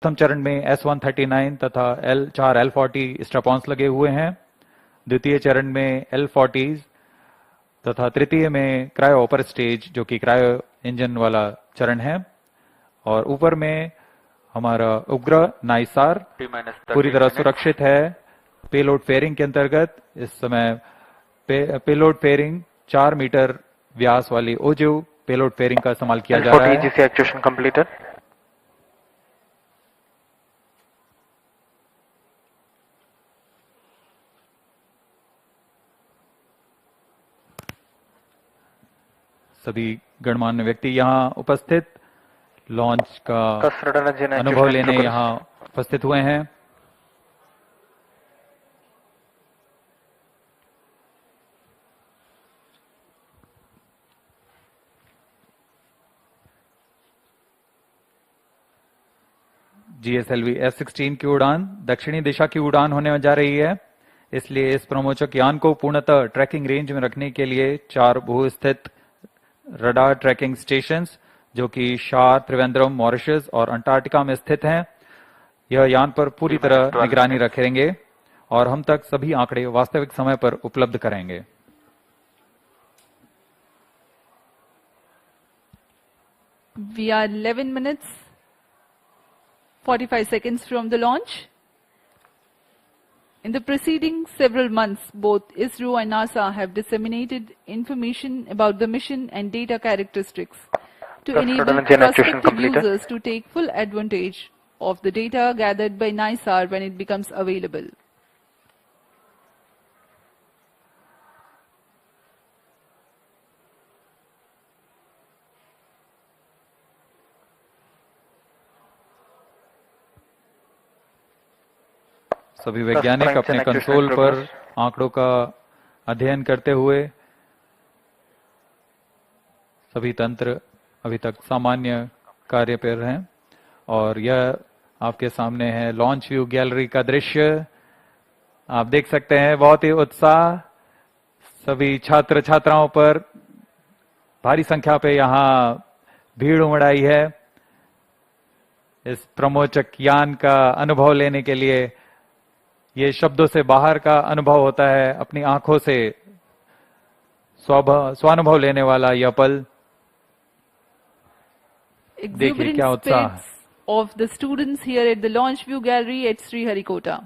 प्रथम चरण में S139 तथा चार L40 स्ट्रैप-ऑन्स लगे हुए हैं। द्वितीय चरण में L40 तथा तृतीय में क्रायो अपर स्टेज जो कि क्रायो इंजन वाला चरण है। और ऊपर में हमारा उपग्रह नाइसार पूरी तरह सुरक्षित है। पेलोड फेयरिंग के अंतर्गत इस समय पेलोड फेयरिंग 4 मीटर व्यास वाली ओजिव पेलोड फेयरिंग का इस्तेमाल किया जा रहा है। GC actuation completed. सभी गणमान्य व्यक्ति यहाँ उपस्थित लॉन्च का अनुभव लेने यहाँ उपस्थित हुए हैं। GSLV-F16 की उड़ान दक्षिणी दिशा की उड़ान होने जा रही है, इसलिए इस प्रमोचक यान को पूर्णतः ट्रैकिंग रेंज में रखने के लिए 4 भू-स्थित रडार ट्रैकिंग स्टेशंस जो कि शार, त्रिवेंद्रम, मॉरिशस और अंटार्कटिका में स्थित हैं, यह यान पर पूरी तरह निगरानी रखेंगे और हम तक सभी आंकड़े वास्तविक समय पर उपलब्ध कराएंगे। We are 11 minutes 45 seconds from the launch. In the preceding several months, both ISRO and NASA have disseminated information about the mission and data characteristics to enable prospective users to take full advantage of the data gathered by NISAR when it becomes available. सभी वैज्ञानिक अपने console पर आंकड़ों का अध्ययन करते हुए सभी तंत्र अभी तक सामान्य कार्य पर हैं और यह आपके सामने है लॉन्च व्यू गैलरी का दृश्य। आप देख सकते हैं बहुत ही उत्साह सभी छात्र छात्राओं पर भारी संख्या पे यहाँ भीड़ उमड़ आई है इस प्रमोचक यान का अनुभव लेने के लिए। ये शब्दों से बाहर का अनुभव होता है, अपनी आंखों से स्वानुभव लेने वाला यह पल। देखिए क्या उत्साह of the students here at the launch view gallery at Sriharikota.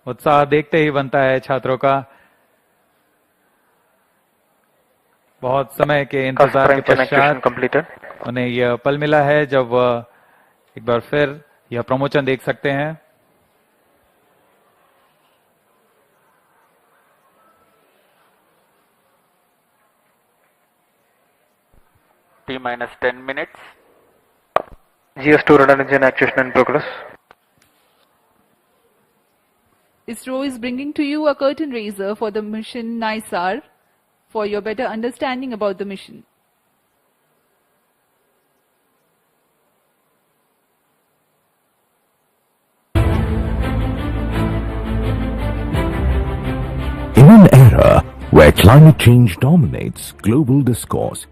उत्साह देखते ही बनता है छात्रों का। बहुत समय के इंतजार के पश्चात उन्हें यह पल मिला है जब एक बार फिर यह प्रमोशन देख सकते हैं। T-10 minutes. GS2 radar engine actuation in progress. ISRO is bringing to you a curtain raiser for the mission NISAR for your better understanding about the mission. In an era where climate change dominates global discourse,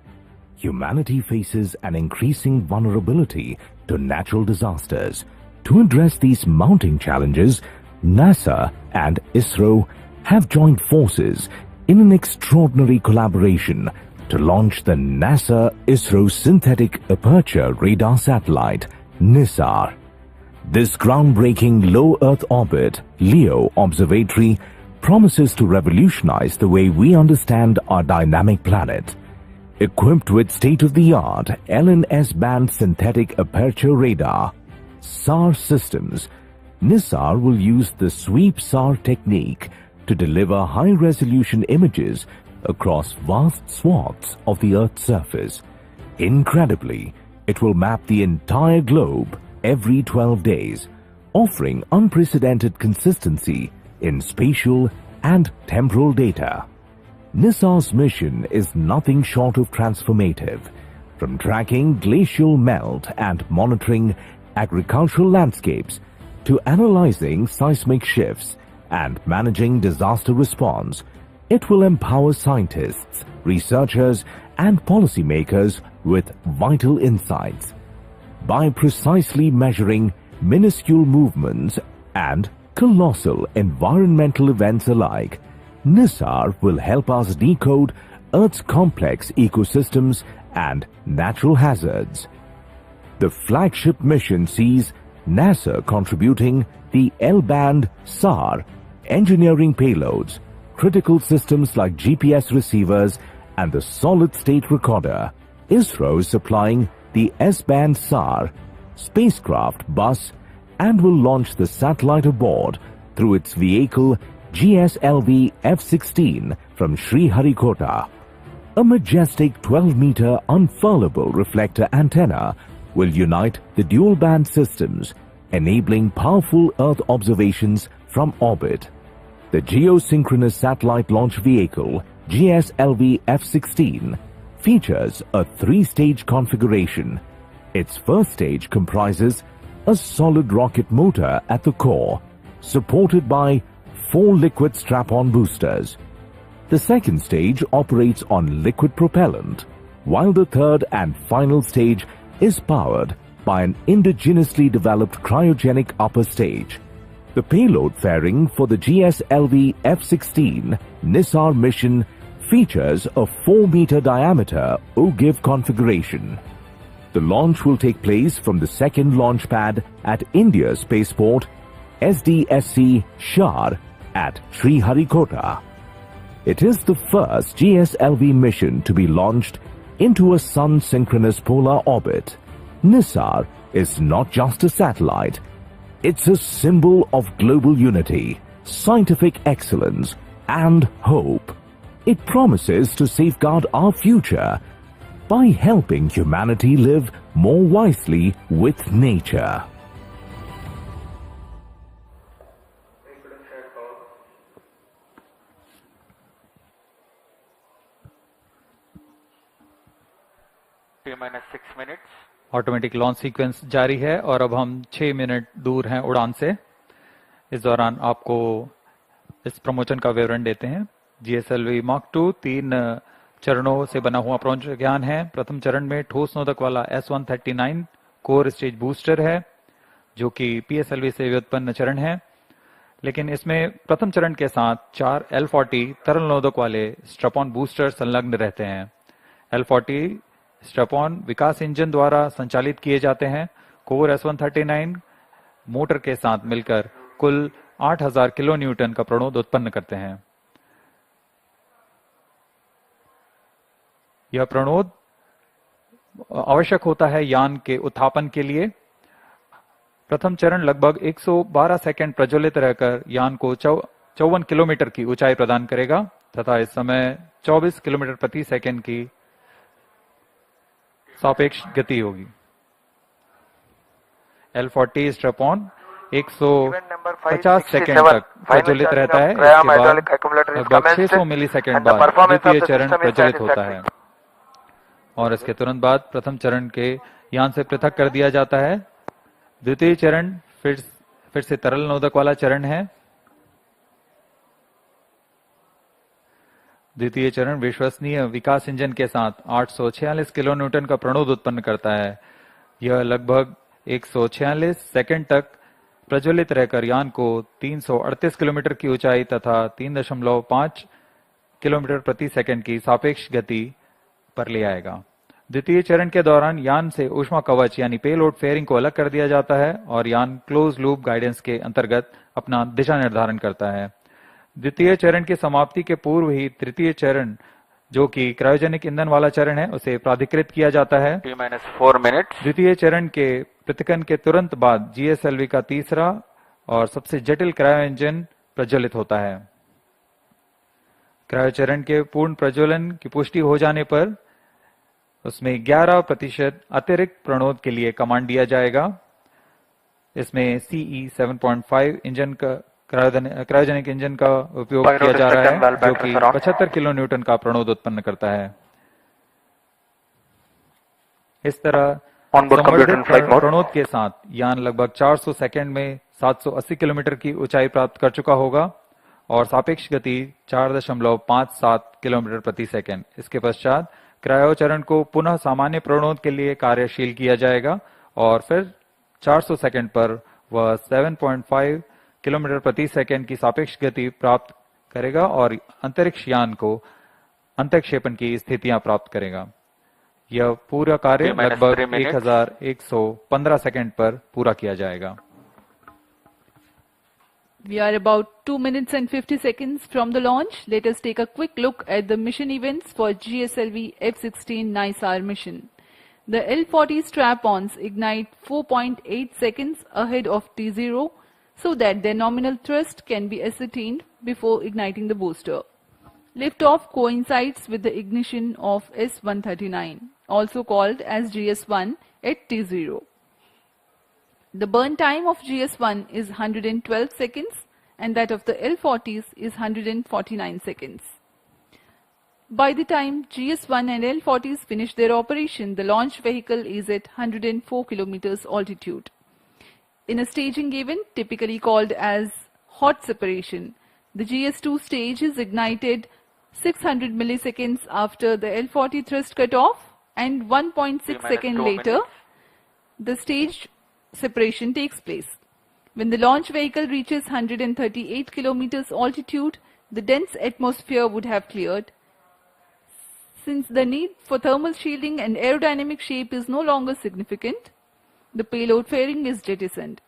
humanity faces an increasing vulnerability to natural disasters. To address these mounting challenges, NASA and ISRO have joined forces in an extraordinary collaboration to launch the NASA-ISRO Synthetic Aperture Radar Satellite, NISAR. This groundbreaking low Earth orbit LEO observatory promises to revolutionize the way we understand our dynamic planet. Equipped with state-of-the-art LNS-band synthetic aperture radar, SAR systems, NISAR will use the sweep SAR technique to deliver high-resolution images across vast swaths of the Earth's surface. Incredibly, it will map the entire globe every 12 days, offering unprecedented consistency in spatial and temporal data. NISAR's mission is nothing short of transformative, from tracking glacial melt and monitoring agricultural landscapes to analyzing seismic shifts and managing disaster response. It will empower scientists, researchers, and policymakers with vital insights. By precisely measuring minuscule movements and colossal environmental events alike, NISAR will help us decode Earth's complex ecosystems and natural hazards. The flagship mission sees NASA contributing the L-band SAR, engineering payloads, critical systems like GPS receivers and the solid-state recorder. ISRO is supplying the S-band SAR, spacecraft bus, and will launch the satellite aboard through its vehicle GSLV-F16 from Sriharikota. A majestic 12-meter unfurlable reflector antenna will unite the dual-band systems, enabling powerful Earth observations from orbit. The geosynchronous satellite launch vehicle GSLV-F16 features a three-stage configuration. Its first stage comprises a solid rocket motor at the core, supported by 4 liquid strap-on boosters. The second stage operates on liquid propellant, while the third and final stage is powered by an indigenously developed cryogenic upper stage. The payload fairing for the GSLV-F16 NISAR mission features a 4-meter diameter OGIV configuration. The launch will take place from the second launch pad at India's spaceport SDSC Shar at Sriharikota. It is the first GSLV mission to be launched into a sun-synchronous polar orbit. NISAR is not just a satellite, it's a symbol of global unity, scientific excellence, and hope. It promises to safeguard our future by helping humanity live more wisely with nature. T-6 minutes. Automatic launch sequence जारी है और अब हम 6 minute दूर हैं उड़ान से। इस दौरान आपको इस प्रमोशन का विवरण देते हैं। GSLV Mark 2 3 चरणों से बना हुआ प्रमोशन ज्ञान है। प्रथम चरण में ठोस नोदक वाला S139 कोर स्टेज बूस्टर है, जो कि PSLV से व्युत्पन्न चरण है, लेकिन इसमें प्रथम चरण के साथ 4 L40 तरल नोदक वाले स्ट्रपॉन बूस्टर संलग्न रहते हैं। L40 स्ट्रपॉन विकास इंजन द्वारा संचालित किए जाते हैं। कोर S139 मोटर के साथ मिलकर कुल 8000 किलो न्यूटन का प्रणोद उत्पन्न करते हैं। यह प्रणोद आवश्यक होता है यान के उत्थापन के लिए। प्रथम चरण लगभग 112 सेकंड प्रज्वलित रहकर यान को 54 किलोमीटर की ऊंचाई प्रदान करेगा तथा इस समय 24 किलोमीटर प्रति सेकंड की सापेक्ष गति होगी। L40 स्ट्रपॉन 150 सेकंड तक प्रज्वलित रहता है। इसके बाद लगभग 600 मिलीसेकंड बाद द्वितीय चरण प्रज्वलित होता है और इसके तुरंत बाद प्रथम चरण के यान से पृथक कर दिया जाता है। द्वितीय चरण फिर से तरल नोदक वाला चरण है। द्वितीय चरण विश्वसनीय विकास इंजन के साथ 846 किलो न्यूटन का प्रणोद उत्पन्न करता है। यह लगभग 146 सेकंड तक प्रज्वलित रहकर यान को 338 किलोमीटर की ऊंचाई तथा 3.5 किलोमीटर प्रति सेकंड की सापेक्ष गति पर ले आएगा। द्वितीय चरण के दौरान यान से ऊष्मा कवच यानी पेलोड फेयरिंग को अलग कर दिया जाता है और यान क्लोज लूप गाइडेंस के अंतर्गत अपना दिशा निर्धारण करता है। द्वितीय चरण की समाप्ति के पूर्व ही तृतीय चरण, जो कि क्रायोजेनिक ईंधन वाला चरण है, उसे प्राधिकृत किया जाता है। T-4 minutes. द्वितीय चरण के पृथक्करण के तुरंत बाद GSLV का तीसरा और सबसे जटिल क्रायो इंजन प्रज्वलित होता है। क्रायो चरण के पूर्ण प्रज्वलन की पुष्टि हो जाने पर उसमें 11% अतिरिक्त प्रणोद के लिए कमांड दिया जाएगा। इसमें CE 7.5 इंजन का क्रायोजेनिक इंजन का उपयोग किया जा रहा है, जो कि 75 किलो न्यूटन का प्रणोद उत्पन्न करता है। इस तरह प्रणोद के साथ यान लगभग 400 सेकंड में 780 किलोमीटर की ऊंचाई प्राप्त कर चुका होगा और सापेक्ष गति 4.57 किलोमीटर प्रति सेकंड। इसके पश्चात क्रायो चरण को पुनः सामान्य प्रणोद के लिए कार्यशील किया जाएगा और फिर 400 सेकंड पर वह 7.5 किलोमीटर प्रति सेकंड की सापेक्ष गति प्राप्त करेगा और अंतरिक्ष यान को अंतक्षेपण की स्थितियां प्राप्त करेगा। यह पूरा कार्य लगभग 1115 सेकंड पर पूरा किया जाएगा। We are about 2 minutes and 50 seconds from the launch. Let us take a quick look at the mission events for GSLV-F16 NISAR mission. The L40 strap-ons ignite 4.8 seconds ahead of T0 so that their nominal thrust can be ascertained before igniting the booster. Liftoff coincides with the ignition of S139, also called as GS1 at T0. The burn time of GS1 is 112 seconds and that of the L40s is 149 seconds. By the time GS1 and L40s finish their operation, the launch vehicle is at 104 kilometers altitude. In a staging event typically called as hot separation, the GS2 stage is ignited 600 milliseconds after the L40 thrust cutoff and 1.6 seconds later the stage separation takes place. When the launch vehicle reaches 138 kilometers altitude, the dense atmosphere would have cleared. Since the need for thermal shielding and aerodynamic shape is no longer significant, the payload fairing is jettisoned.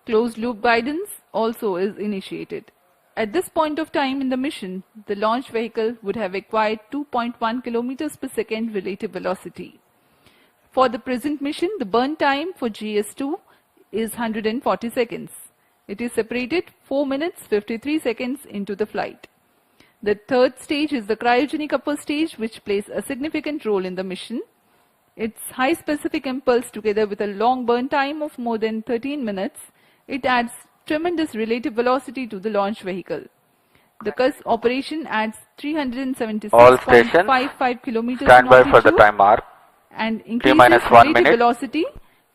Closed loop guidance also is initiated. At this point of time in the mission, the launch vehicle would have acquired 2.1 kilometers per second relative velocity. For the present mission, the burn time for GS2 is 140 seconds. It is separated 4 minutes 53 seconds into the flight. The third stage is the cryogenic upper stage, which plays a significant role in the mission. Its high specific impulse together with a long burn time of more than 13 minutes, it adds tremendous relative velocity to the launch vehicle. The CUS operation adds 376.55 kilometers Stand in by for the altitude time mark. and increases relative velocity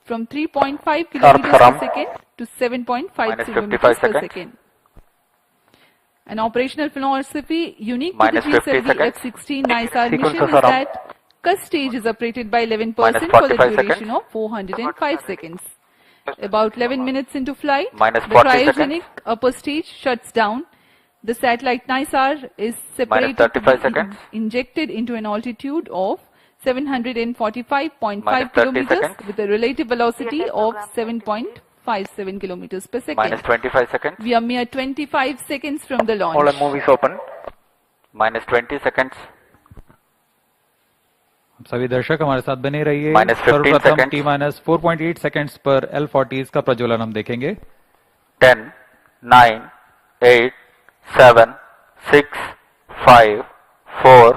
from 3.5 kilometers per second to 7.5 kilometers per second. An operational philosophy unique to the GSLV-F16 NISAR mission is that CUS stage is operated by 11% for the duration of 405 seconds. About 11 minutes into flight, the cryogenic upper stage shuts down. The satellite NISAR is separated to be injected into an altitude of 745.5 kilometers with a relative velocity of 7.57 kilometers per second. Minus 25 seconds. We are mere 25 seconds from the launch. All the movies open. Minus 20 seconds. सभी दर्शक हमारे साथ बने रहिए। सर्वप्रथम T-4.8 seconds पर L40s का प्रज्वलन हम देखेंगे। 10, 9, 8, 7, 6, 5, 4,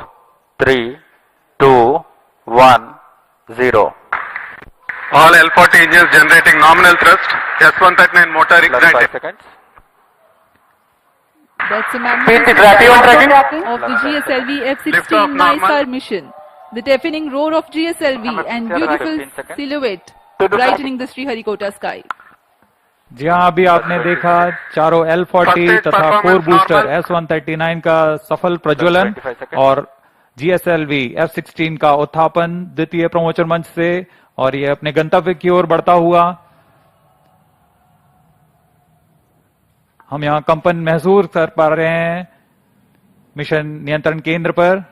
3, 2, 1, 0. All L40 engines generating nominal thrust. S139 motor ignited. 5 seconds. That's a magnificent of the GSLV-F16 NISAR mission. The deafening roar of GSLV and beautiful silhouette brightening the Sriharikota sky. जी हाँ, अभी आपने देखा चारों L40 तथा core booster S139 का सफल प्रज्वलन और GSLV-F16 का उत्थापन द्वितीय प्रमोचन मंच से, और ये अपने गंतव्य की ओर बढ़ता हुआ। हम यहाँ कंपन महसूस कर पा रहे हैं मिशन नियंत्रण केंद्र पर।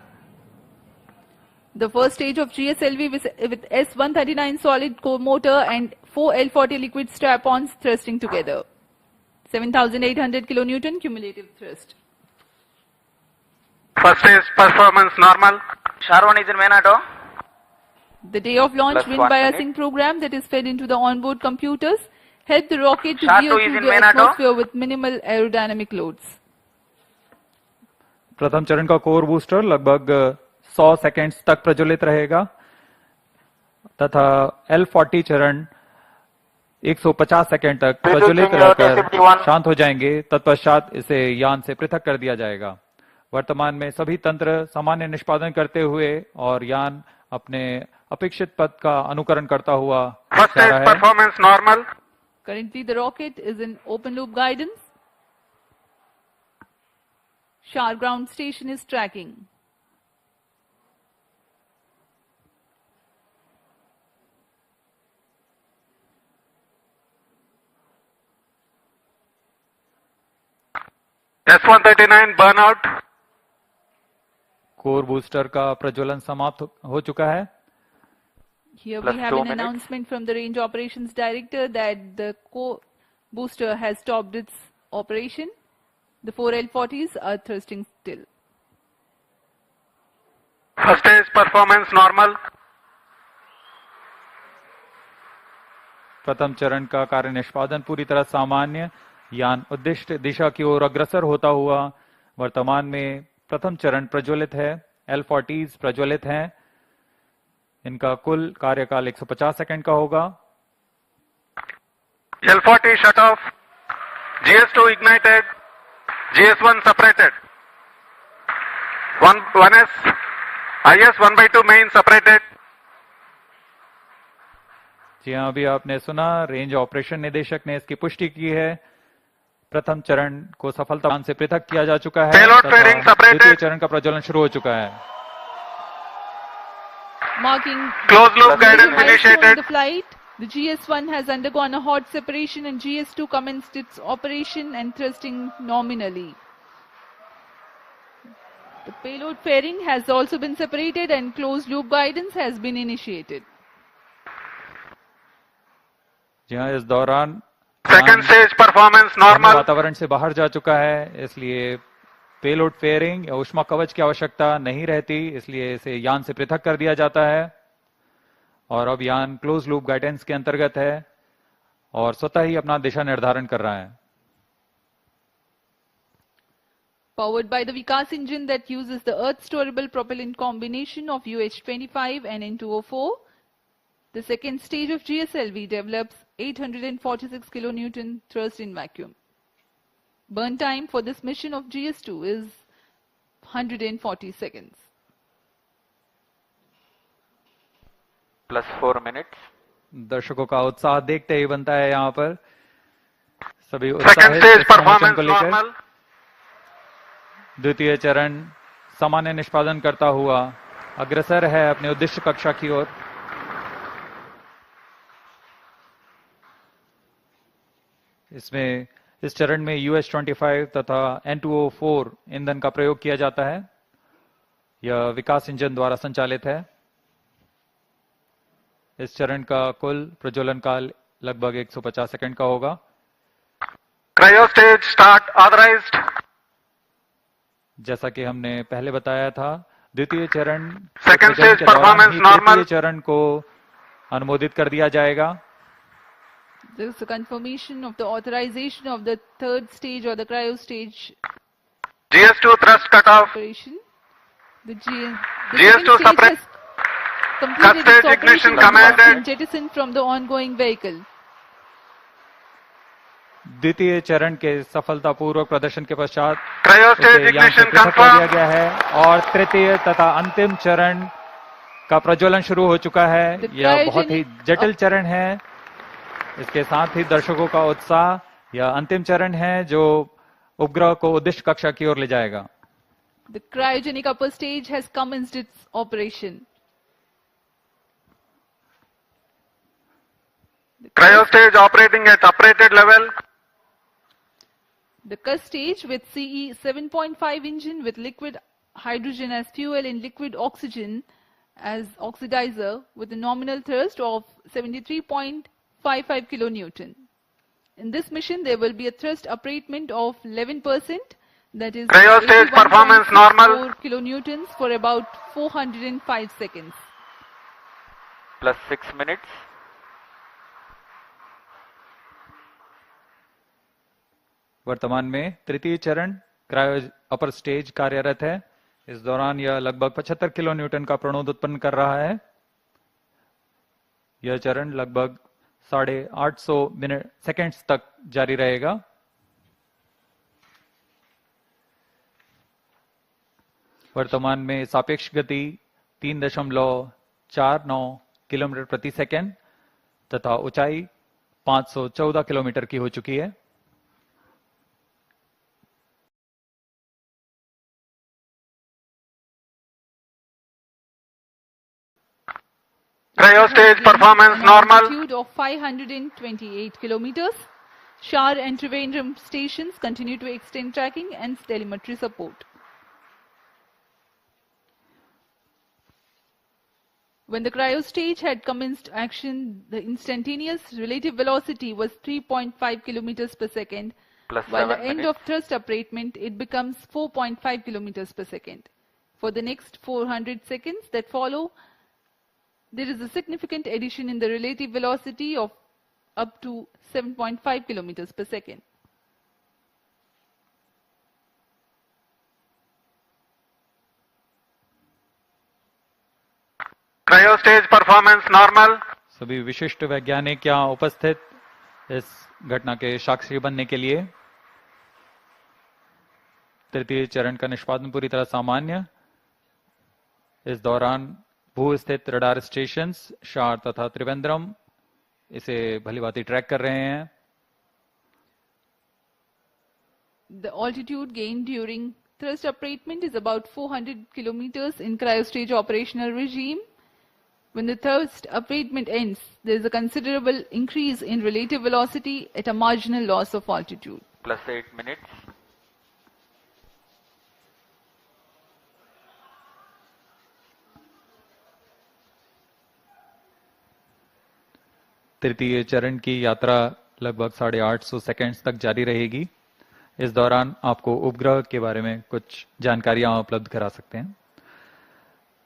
The first stage of GSLV with S139 solid core motor and 4 L40 liquid strap-ons thrusting together. 7,800 kilonewton cumulative thrust. First stage performance normal. Sharon is in main auto. The day of launch wind biasing program that is fed into the onboard computers helped the rocket to veer through the atmosphere with minimal aerodynamic loads. प्रथम चरण का core booster लगभग 100 seconds तक प्रज्वलित रहेगा तथा L40 चरण 150 second तक प्रज्वलित रहकर शांत हो जाएंगे। तत्पश्चात इसे यान से पृथक कर दिया जाएगा। वर्तमान में सभी तंत्र सामान्य निष्पादन करते हुए और यान अपने अपेक्षित पथ का अनुकरण करता हुआ जा रहा है। Performance normal. Currently the rocket is in open loop guidance. Shar ground station is tracking. S139 burnout. Core booster का प्रज्वलन समाप्त हो चुका है। Here Plus we have 2 an minutes. announcement from the Range Operations Director that the core booster has stopped its operation. The 4 L40s are thrusting still. First stage performance normal. प्रथम चरण का कार्य निष्पादन पूरी तरह सामान्य। यान उद्दिष्ट दिशा की ओर अग्रसर होता हुआ वर्तमान में प्रथम चरण प्रज्वलित है। L40s प्रज्वलित हैं। इनका कुल कार्यकाल 150 सेकंड का होगा। L40 shut off. GS2 ignited. GS1 separated. 1S. IS 1/2 main separated. जी हाँ, अभी आपने सुना, रेंज ऑपरेशन निदेशक ने इसकी पुष्टि की है। प्रथम चरण को सफलता से पृथक किया जा चुका है Payload तथा fairing separated. द्वितीय चरण का प्रज्वलन शुरू हो चुका है। Marking Closed loop the guidance milestone initiated. of the flight, the GS1 has undergone a hot separation and GS2 commenced its operation and thrusting nominally. The payload fairing has also been separated and closed loop guidance has been initiated. जी हाँ, इस दौरान Second stage performance normal. वातावरण से बाहर जा चुका है, इसलिए पेलोड फेयरिंग या ऊष्मा कवच की आवश्यकता नहीं रहती, इसलिए इसे यान से पृथक कर दिया जाता है। और अब यान क्लोज लूप गाइडेंस के अंतर्गत है और स्वतः ही अपना दिशा निर्धारण कर रहा है। Powered by the Vikas engine that uses the Earth storable propellant combination of UH-25 and N2O4, the second stage of GSLV develops 846 kilonewton thrust in vacuum. Burn time for this mission of GS2 is 140 seconds. Plus 4 minutes. दर्शकों का उत्साह देखते ही बनता है यहाँ पर। सभी Second उत्साहित stage इस प्रमोशन performance को लेकर। normal. द्वितीय चरण सामान्य निष्पादन करता हुआ अग्रसर है अपने उद्दिष्ट कक्षा की ओर। इसमें इस चरण में UH-25 तथा N2O4 ईंधन का प्रयोग किया जाता है। यह विकास इंजन द्वारा संचालित है। इस चरण का कुल प्रज्वलन काल लगभग 150 सेकंड का होगा। Cryo stage start authorized. जैसा कि हमने पहले बताया था, द्वितीय चरण Second प्रज्वलन stage के दौरान performance ही normal. तृतीय चरण को अनुमोदित कर दिया जाएगा। There is a confirmation of the authorization of the third stage or the cryo stage GS2 thrust cutoff. operation. The GS2 second stage separate. has completed Stage its ignition operation and has commanded. been jettisoned from the ongoing vehicle. द्वितीय चरण के सफलतापूर्वक प्रदर्शन के पश्चात Cryo उसे stage यान से ignition पृथक कर दिया confirmed. गया है और तृतीय तथा अंतिम चरण का प्रज्वलन शुरू हो चुका है। The यह बहुत ही cryogenic जटिल चरण है। इसके साथ ही दर्शकों का उत्साह, यह अंतिम चरण है जो उपग्रह को उद्दिष्ट कक्षा की ओर ले जाएगा। The cryogenic upper stage has commenced its operation. Cryo stage operating at operated level. The CUS stage with CE 7.5 engine with liquid hydrogen as fuel and liquid oxygen as oxidizer with a nominal thrust of 73.55 kilonewton. In this mission, there will be a thrust upratement of 11%, that is Cryo stage performance normal. 4 kilonewtons for about 405 seconds. Plus 6 minutes. वर्तमान में तृतीय चरण cryo upper stage कार्यरत है। इस दौरान यह लगभग 75 किलो न्यूटन का प्रणोद उत्पन्न कर रहा है। यह चरण लगभग 850 सेकेंड्स तक जारी रहेगा। वर्तमान में सापेक्ष गति 3.49 किलोमीटर प्रति सेकेंड तथा ऊंचाई 514 किलोमीटर की हो चुकी है। Cryo stage performance normal. Altitude of 528 kilometers. Shar and Trivandrum stations continue to extend tracking and telemetry support. When the cryostage had commenced action, the instantaneous relative velocity was 3.5 km per second, while at the end of thrust upratement, it becomes 4.5 km per second. For the next 400 seconds that follow, there is a significant addition in the relative velocity of up to 7.5 km per second. Cryostage performance normal. सभी विशिष्ट वैज्ञानिक यहाँ उपस्थित इस घटना के साक्षी बनने के लिए। तृतीय चरण का निष्पादन पूरी तरह सामान्य। इस दौरान भू स्थित रडार स्टेशन शार तथा त्रिवेंद्रम इसे भलीभांति ट्रैक कर रहे हैं। The altitude gained during thrust upratement is about 400 kilometers in cryostage operational regime. When the thrust upratement ends, there is a considerable increase in relative velocity at a marginal loss of altitude. +8 minutes. तृतीय चरण की यात्रा लगभग 850 seconds तक जारी रहेगी। इस दौरान आपको उपग्रह के बारे में कुछ जानकारियां उपलब्ध करा सकते हैं।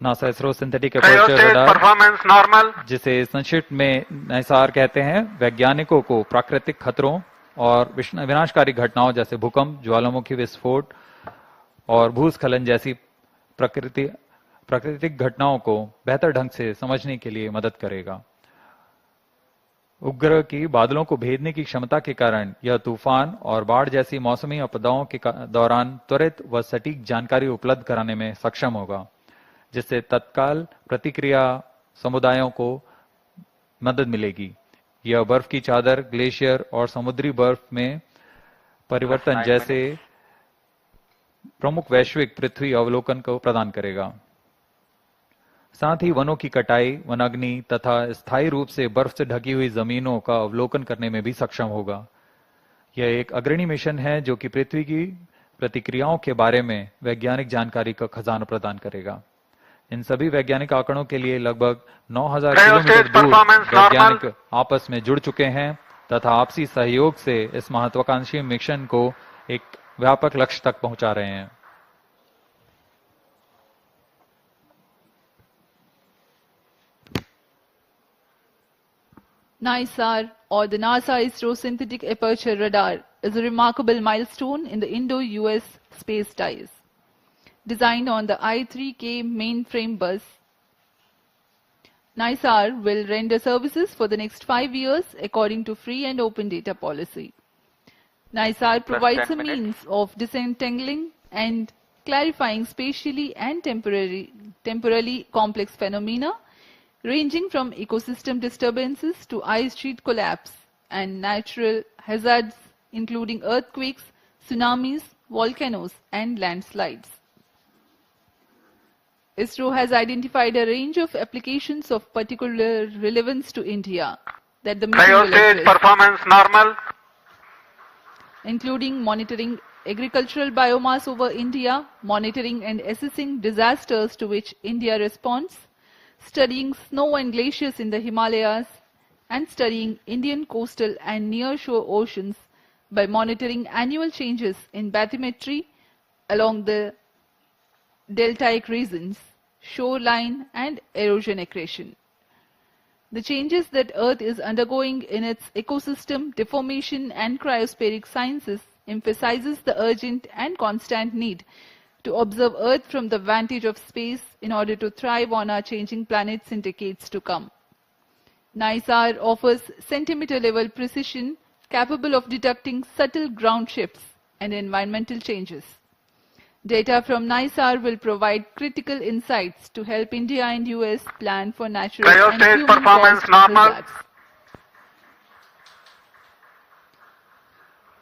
NASA ISRO synthetic aperture radar, जिसे संक्षिप्त में नाइसार कहते हैं, वैज्ञानिकों को प्राकृतिक खतरों और विनाशकारी घटनाओं जैसे भूकंप, ज्वालामुखी विस्फोट और भूस्खलन जैसी प्राकृतिक घटनाओं को बेहतर ढंग से समझने के लिए मदद करेगा। उपग्रह की बादलों को भेदने की क्षमता के कारण यह तूफान और बाढ़ जैसी मौसमी आपदाओं के दौरान त्वरित व सटीक जानकारी उपलब्ध कराने में सक्षम होगा, जिससे तत्काल प्रतिक्रिया समुदायों को मदद मिलेगी। यह बर्फ की चादर, ग्लेशियर और समुद्री बर्फ में परिवर्तन जैसे प्रमुख वैश्विक पृथ्वी अवलोकन को प्रदान करेगा। साथ ही वनों की कटाई, वनाग्नि तथा स्थायी रूप से बर्फ से ढकी हुई जमीनों का अवलोकन करने में भी सक्षम होगा। यह एक अग्रणी मिशन है जो कि पृथ्वी की प्रतिक्रियाओं के बारे में वैज्ञानिक जानकारी का खजाना प्रदान करेगा। इन सभी वैज्ञानिक आंकड़ों के लिए लगभग 9000 किलोमीटर दूर वैज्ञानिक आपस में जुड़ चुके हैं तथा आपसी सहयोग से इस महत्वाकांक्षी मिशन को एक व्यापक लक्ष्य तक पहुंचा रहे हैं। NISAR, or the NASA ISRO Synthetic Aperture Radar, is a remarkable milestone in the Indo-US space ties. Designed on the I-3K mainframe bus, NISAR will render services for the next 5 years according to free and open data policy. NISAR provides a means of disentangling and clarifying spatially and temporally complex phenomena ranging from ecosystem disturbances to ice sheet collapse and natural hazards including earthquakes, tsunamis, volcanoes and landslides. ISRO has identified a range of applications of particular relevance to India that the mission will address, performance normal, including monitoring agricultural biomass over India, monitoring and assessing disasters to which India responds, studying snow and glaciers in the Himalayas, and studying Indian coastal and near-shore oceans by monitoring annual changes in bathymetry along the deltaic regions, shoreline and erosion accretion. The changes that Earth is undergoing in its ecosystem, deformation and cryospheric sciences emphasizes the urgent and constant need to observe Earth from the vantage of space in order to thrive on our changing planets in decades to come. NISAR offers centimeter-level precision capable of detecting subtle ground shifts and environmental changes. Data from NISAR will provide critical insights to help India and US plan for natural and human-caused hazards.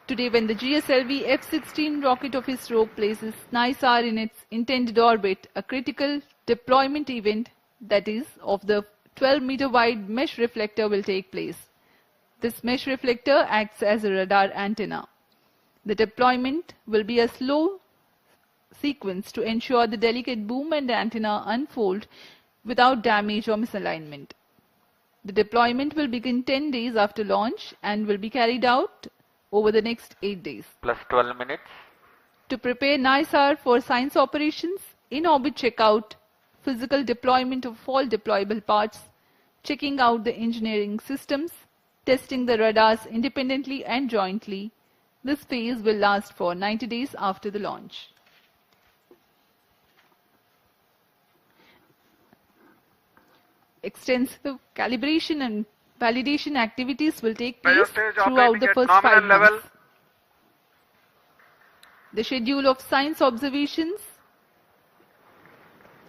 Today, when the GSLV-F16 rocket of ISRO places NISAR in its intended orbit, a critical deployment event, that is, of the 12-meter wide mesh reflector will take place. This mesh reflector acts as a radar antenna. The deployment will be a slow sequence to ensure the delicate boom and antenna unfold without damage or misalignment. The deployment will begin 10 days after launch and will be carried out over the next 8 days. Plus 12 minutes. To prepare NISAR for science operations, in-orbit checkout, physical deployment of all deployable parts, checking out the engineering systems, testing the radars independently and jointly. This phase will last for 90 days after the launch. Extensive calibration and validation activities will take place throughout the first 5 months. The schedule of science observations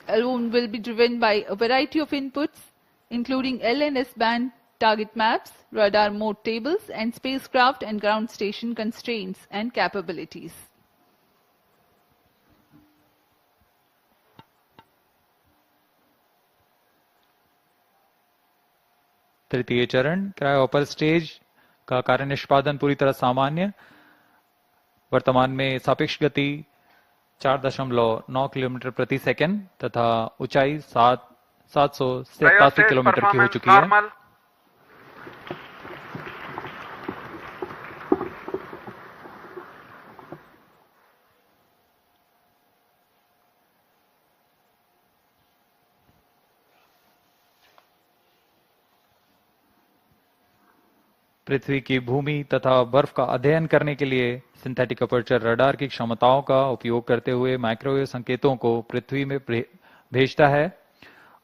alone will be driven by a variety of inputs, including L and S band target maps, radar mode tables, and spacecraft and ground station constraints and capabilities. तृतीय चरण क्रायोपर stage का कार्य निष्पादन पूरी तरह सामान्य। वर्तमान में सापेक्ष गति 4.9 किलोमीटर प्रति सेकंड तथा ऊंचाई 787 किलोमीटर की हो चुकी है। पृथ्वी की भूमि तथा बर्फ का अध्ययन करने के लिए सिंथेटिक अपर्चर रडार की क्षमताओं का उपयोग करते हुए माइक्रोवेव संकेतों को पृथ्वी में भेजता है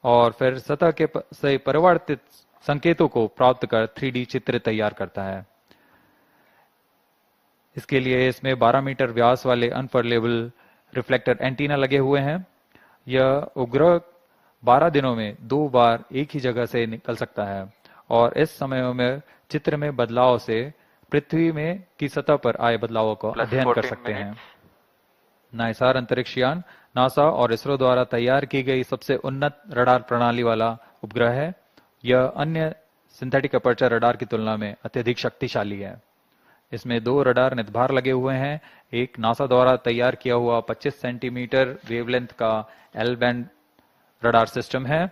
और फिर सतह के से परिवर्तित संकेतों को प्राप्त कर 3D चित्र तैयार करता है। इसके लिए इसमें 12 मीटर व्यास वाले अनफर्लेबल रिफ्लेक्टर एंटीना लगे हुए हैं। यह उपग्रह 12 दिनों में 2 बार एक ही जगह से निकल सकता है और इस समय में चित्र में बदलाव से पृथ्वी में की सतह पर आए बदलावों का अध्ययन कर सकते हैं। नाइसार अंतरिक्ष यान नासा और इसरो द्वारा तैयार की गई सबसे उन्नत रडार प्रणाली वाला उपग्रह है। यह अन्य सिंथेटिक अपर्चर रडार की तुलना में अत्यधिक शक्तिशाली है। इसमें 2 रडार नितभार लगे हुए हैं। एक नासा द्वारा तैयार किया हुआ 25 सेंटीमीटर वेवलेंथ का एल बैंड रडार सिस्टम है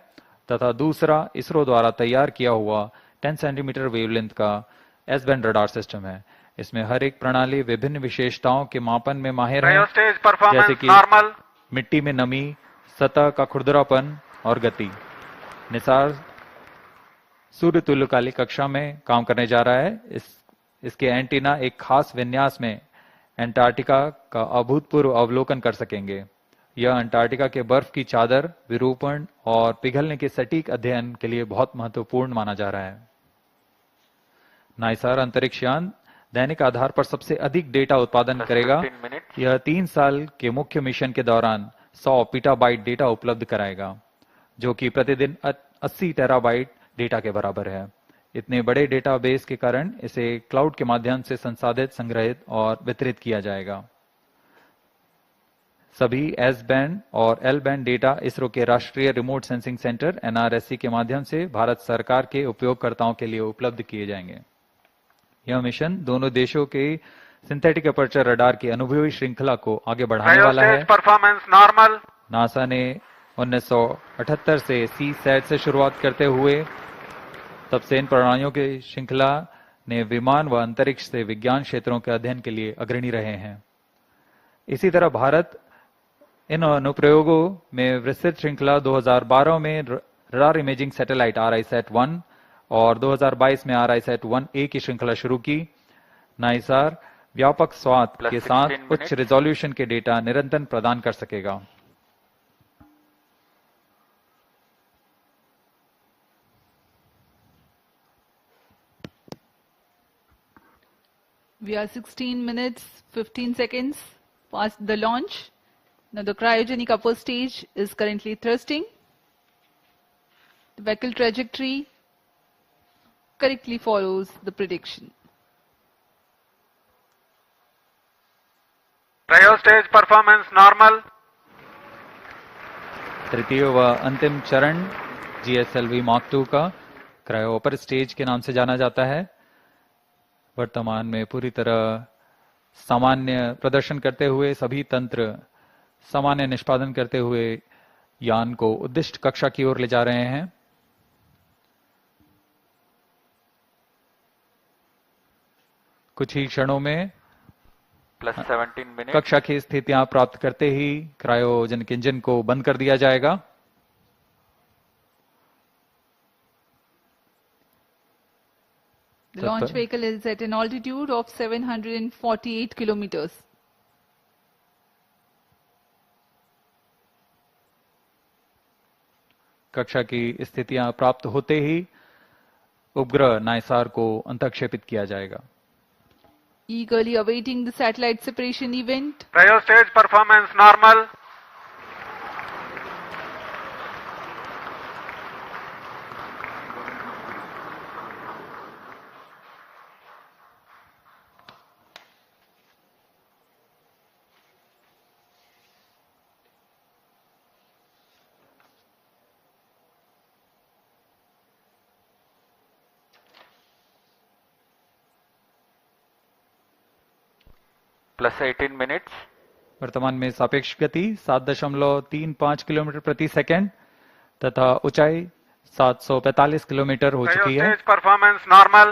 तथा दूसरा इसरो द्वारा तैयार किया हुआ 10 सेंटीमीटर वेवलेंथ का एस बैंड रडार सिस्टम है। इसमें हर एक प्रणाली विभिन्न विशेषताओं के मापन में माहिर है, जैसे कि मिट्टी में नमी, सतह का खुरदरापन और गति। निसार सूर्य तुल्यकालिक कक्षा में काम करने जा रहा है। इसके एंटीना एक खास विन्यास में अंटार्कटिका का अभूतपूर्व अवलोकन कर सकेंगे। यह अंटार्कटिका के बर्फ की चादर, विरूपण और पिघलने के सटीक अध्ययन के लिए बहुत महत्वपूर्ण माना जा रहा है। नाइसार अंतरिक्ष यान दैनिक आधार पर सबसे अधिक डेटा उत्पादन करेगा। यह 3 साल के मुख्य मिशन के दौरान 100 पीटाबाइट डेटा उपलब्ध कराएगा, जो कि प्रतिदिन 80 टेराबाइट डेटा के बराबर है। इतने बड़े डेटाबेस के कारण इसे क्लाउड के माध्यम से संसाधित, संग्रहित और वितरित किया जाएगा। सभी एस बैंड और एल बैंड डेटा इसरो के राष्ट्रीय रिमोट सेंसिंग सेंटर NRSC के माध्यम से भारत सरकार के उपयोगकर्ताओं के लिए उपलब्ध किए जाएंगे। यह मिशन दोनों देशों के सिंथेटिक अपर्चर रडार की अनुभवी श्रृंखला को आगे बढ़ाने वाला है। नासा ने 1978 से CSAT से शुरुआत करते हुए तब से इन प्रणालियों की श्रृंखला ने विमान व अंतरिक्ष से विज्ञान क्षेत्रों के अध्ययन के लिए अग्रणी रहे हैं। इसी तरह भारत इन अनुप्रयोगों में विस्तृत श्रृंखला 2012 में रडार इमेजिंग सैटेलाइट RISAT-1 और 2022 में RISAT-1A की श्रृंखला शुरू की। नाइसार व्यापक स्वाद के साथ उच्च रिजोल्यूशन के डेटा निरंतर प्रदान कर सकेगा। We are 16 minutes 15 seconds past the launch. Now the cryogenic upper stage is currently thrusting. The vehicle trajectory correctly follows the prediction. Cryo stage performance normal. तृतीय व अंतिम चरण GSLV Mark II का क्रायो अपर स्टेज के नाम से जाना जाता है। वर्तमान में पूरी तरह सामान्य प्रदर्शन करते हुए, सभी तंत्र सामान्य निष्पादन करते हुए यान को उद्दिष्ट कक्षा की ओर ले जा रहे हैं। कुछ ही क्षणों में +17 मिनट कक्षा की स्थितियां प्राप्त करते ही क्रायोजेनिक इंजन को बंद कर दिया जाएगा। The launch vehicle is at an altitude of 748 kilometers. कक्षा की स्थितियां प्राप्त होते ही उपग्रह नाइसार को अंतःक्षेपित किया जाएगा। Eagerly awaiting the satellite separation event. Cryo stage performance normal. +18 minutes वर्तमान में सापेक्ष गति 7.35 किलोमीटर प्रति सेकंड तथा ऊंचाई 745 किलोमीटर हो Cryo चुकी है। stage performance normal.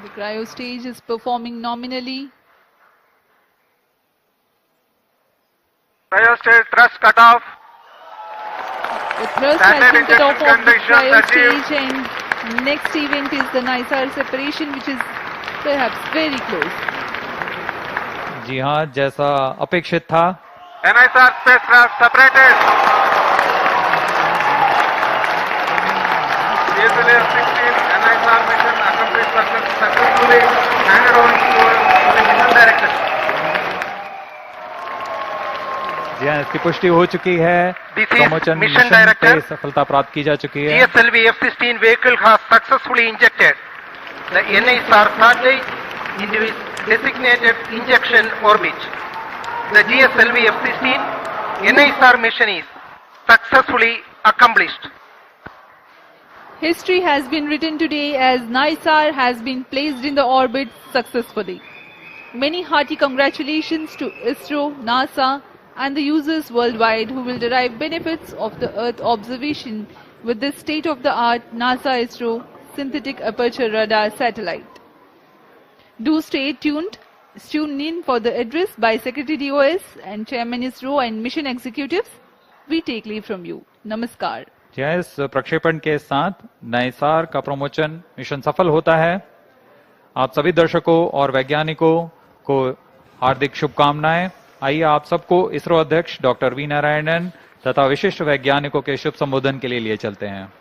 The cryo stage is performing nominally. Cryo stage thrust cutoff. The thrust Standard has been cut off injection of the conditions cryo achieved. stage, and next event is the Nisar separation, which is perhaps very close. जी हाँ, जैसा अपेक्षित था, NISR spacecraft separated. GSLV-F16 NISR mission accomplished successfully. Handed over to the mission director. जी हाँ, इसकी पुष्टि हो चुकी है। This is promotion mission mission पे director. सफलता प्राप्त की जा चुकी है। GSLV-F16 vehicle has successfully injected the NISR satellite into its designated injection orbit. The GSLV-F16 NISR mission is successfully accomplished. History has been written today as Nisar has been placed in the orbit successfully. Many hearty congratulations to ISRO, NASA and the users worldwide who will derive benefits of the Earth observation with this state-of-the-art NASA-ISRO synthetic aperture radar satellite. Do stay tuned. Tune in for the address by Secretary DOS and Chairman ISRO and mission executives. We take leave from you. Namaskar. जी हाँ, इस प्रक्षेपण के साथ नाइसार का promotion mission सफल होता है। आप सभी दर्शकों और वैज्ञानिकों को हार्दिक शुभकामनाएं। आइए आप सबको इसरो अध्यक्ष डॉक्टर वी नारायणन तथा विशिष्ट वैज्ञानिकों के शुभ संबोधन के लिए चलते हैं।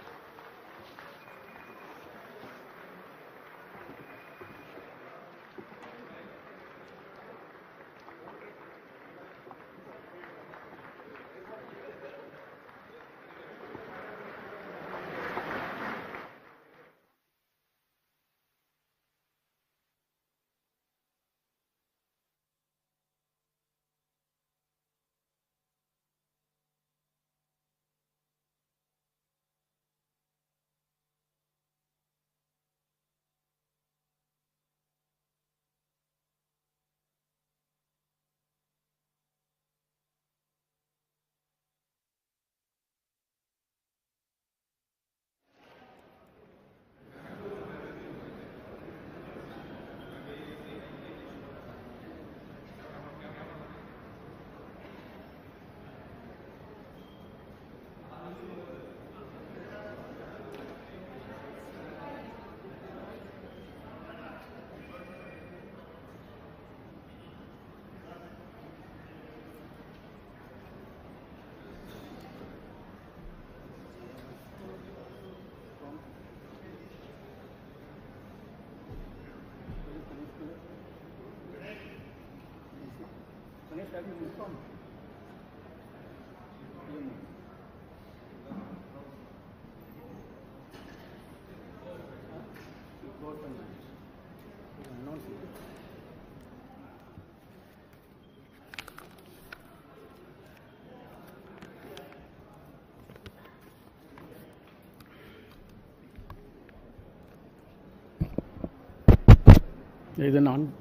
Is it on?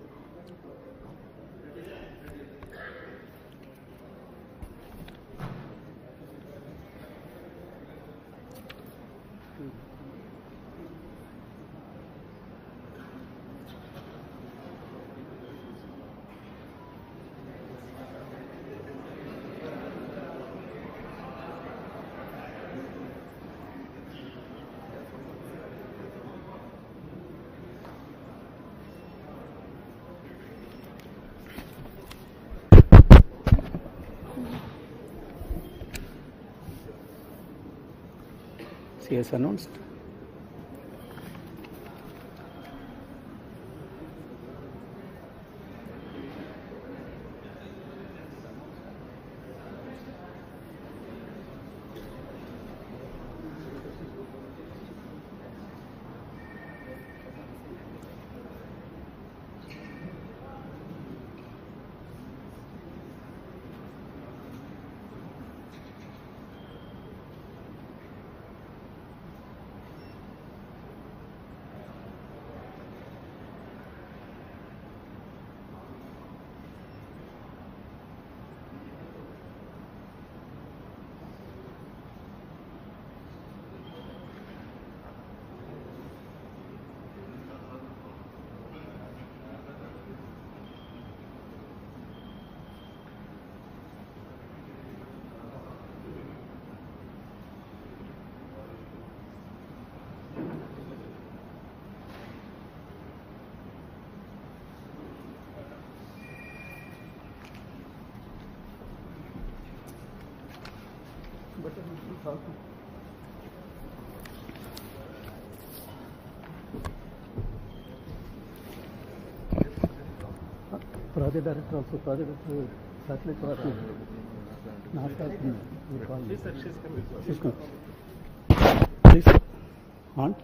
Yes, announced. Project director also, project satellite project. Please, sir, please, on.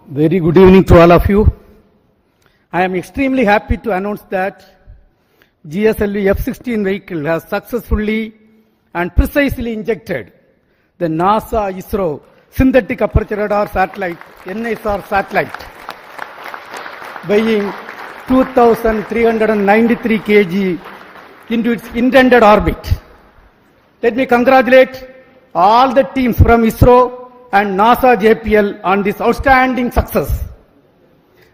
Very good evening to all of you. I am extremely happy to announce that GSLV-F16 vehicle has successfully and precisely injected the NASA-ISRO synthetic aperture radar satellite, NSR satellite, weighing 2,393 kg into its intended orbit. Let me congratulate all the teams from ISRO and NASA JPL on this outstanding success.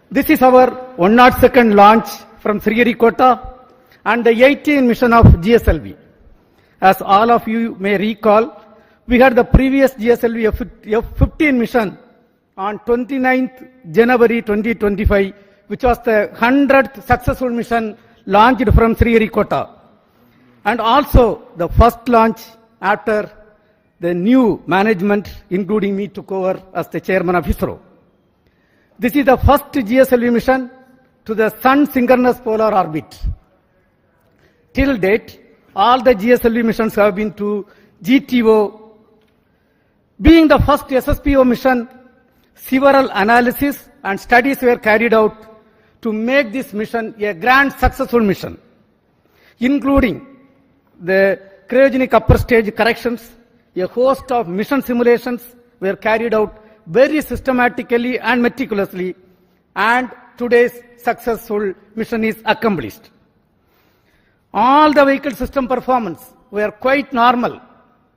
This is our 102nd launch from Sriharikota and the 18th mission of GSLV. As all of you may recall, we had the previous GSLV F15 mission on 29th January 2025, which was the 100th successful mission launched from Sriharikota, and also the first launch after the new management, including me, took over as the chairman of ISRO. This is the first GSLV mission to the Sun synchronous polar orbit. Till date, all the GSLV missions have been to GTO. Being the first SSPO mission, several analyses and studies were carried out to make this mission a grand successful mission, including the cryogenic upper stage corrections. A host of mission simulations were carried out very systematically and meticulously, and today's successful mission is accomplished. All the vehicle system performance were quite normal,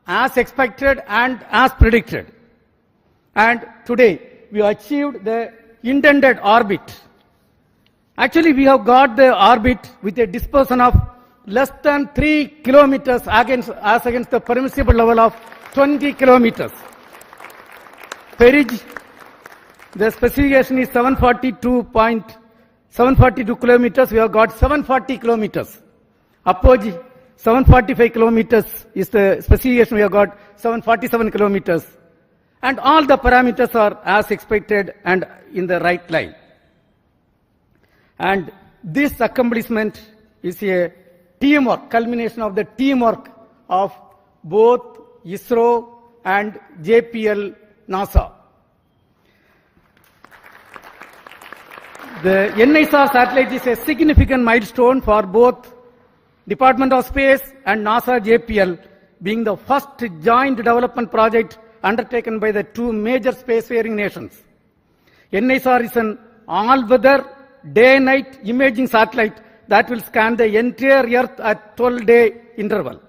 as expected and as predicted. And today we achieved the intended orbit. Actually, we have got the orbit with a dispersion of less than 3 kilometers as against the permissible level of 20 kilometers. Perigee, the specification is 742 kilometers. We have got 740 kilometers. Apogee, 745 kilometers is the specification. We have got 747 kilometers. And all the parameters are as expected and in the right line. And this accomplishment is a teamwork, culmination of the teamwork of both ISRO and JPL NASA. The NSR satellite is a significant milestone for both Department of Space and NASA JPL, being the first joint development project undertaken by the two major spacefaring nations. NISR is an all-weather, day-night imaging satellite that will scan the entire Earth at 12-day interval.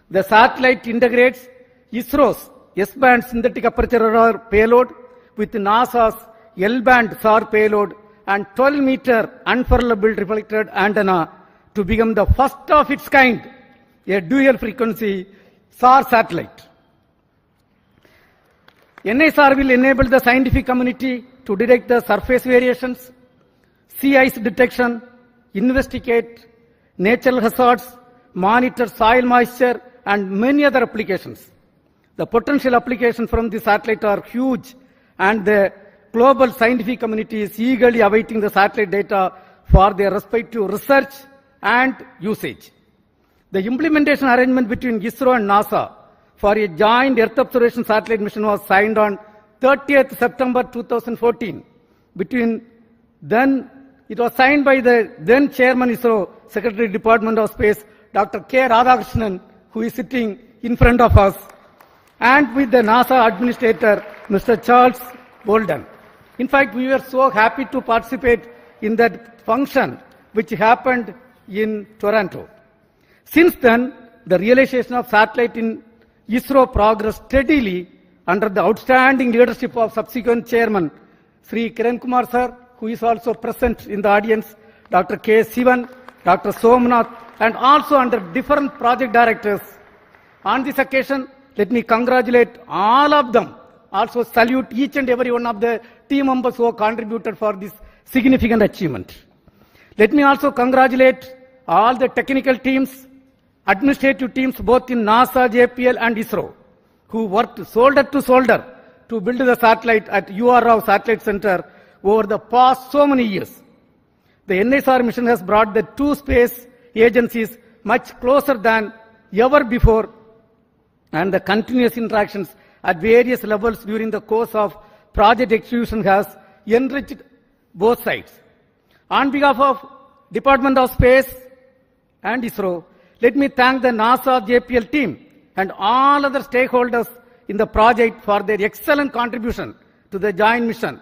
The satellite integrates ISRO's S-band synthetic aperture radar payload with NASA's L-band SAR payload and 12-meter unfurlable reflected antenna to become the first of its kind, a dual-frequency SAR satellite. NISR will enable the scientific community to detect the surface variations, sea ice detection, investigate natural hazards, monitor soil moisture, and many other applications. The potential applications from the satellite are huge, and the global scientific community is eagerly awaiting the satellite data for their respective research and usage. The implementation arrangement between ISRO and NASA for a joint Earth observation satellite mission was signed on 30th September 2014. It was signed by the then Chairman ISRO, Secretary Department of Space, Dr. K. Radhakrishnan, who is sitting in front of us, and with the NASA Administrator, Mr. Charles Bolden. In fact, we were so happy to participate in that function which happened in Toronto. Since then, the realization of satellite in ISRO progressed steadily under the outstanding leadership of subsequent chairman, Sri Kiran Kumar sir, who is also present in the audience, Dr. K. Sivan, Dr. Somnath, and also under different project directors. On this occasion, let me congratulate all of them. Also salute each and every one of the team members who have contributed for this significant achievement. Let me also congratulate all the technical teams, administrative teams both in NASA, JPL and ISRO, who worked shoulder to shoulder to build the satellite at UR Rao Satellite Center over the past so many years. The NISR mission has brought the two space agencies much closer than ever before, and the continuous interactions at various levels during the course of project execution has enriched both sides. On behalf of Department of Space and ISRO, let me thank the NASA JPL team and all other stakeholders in the project for their excellent contribution to the joint mission.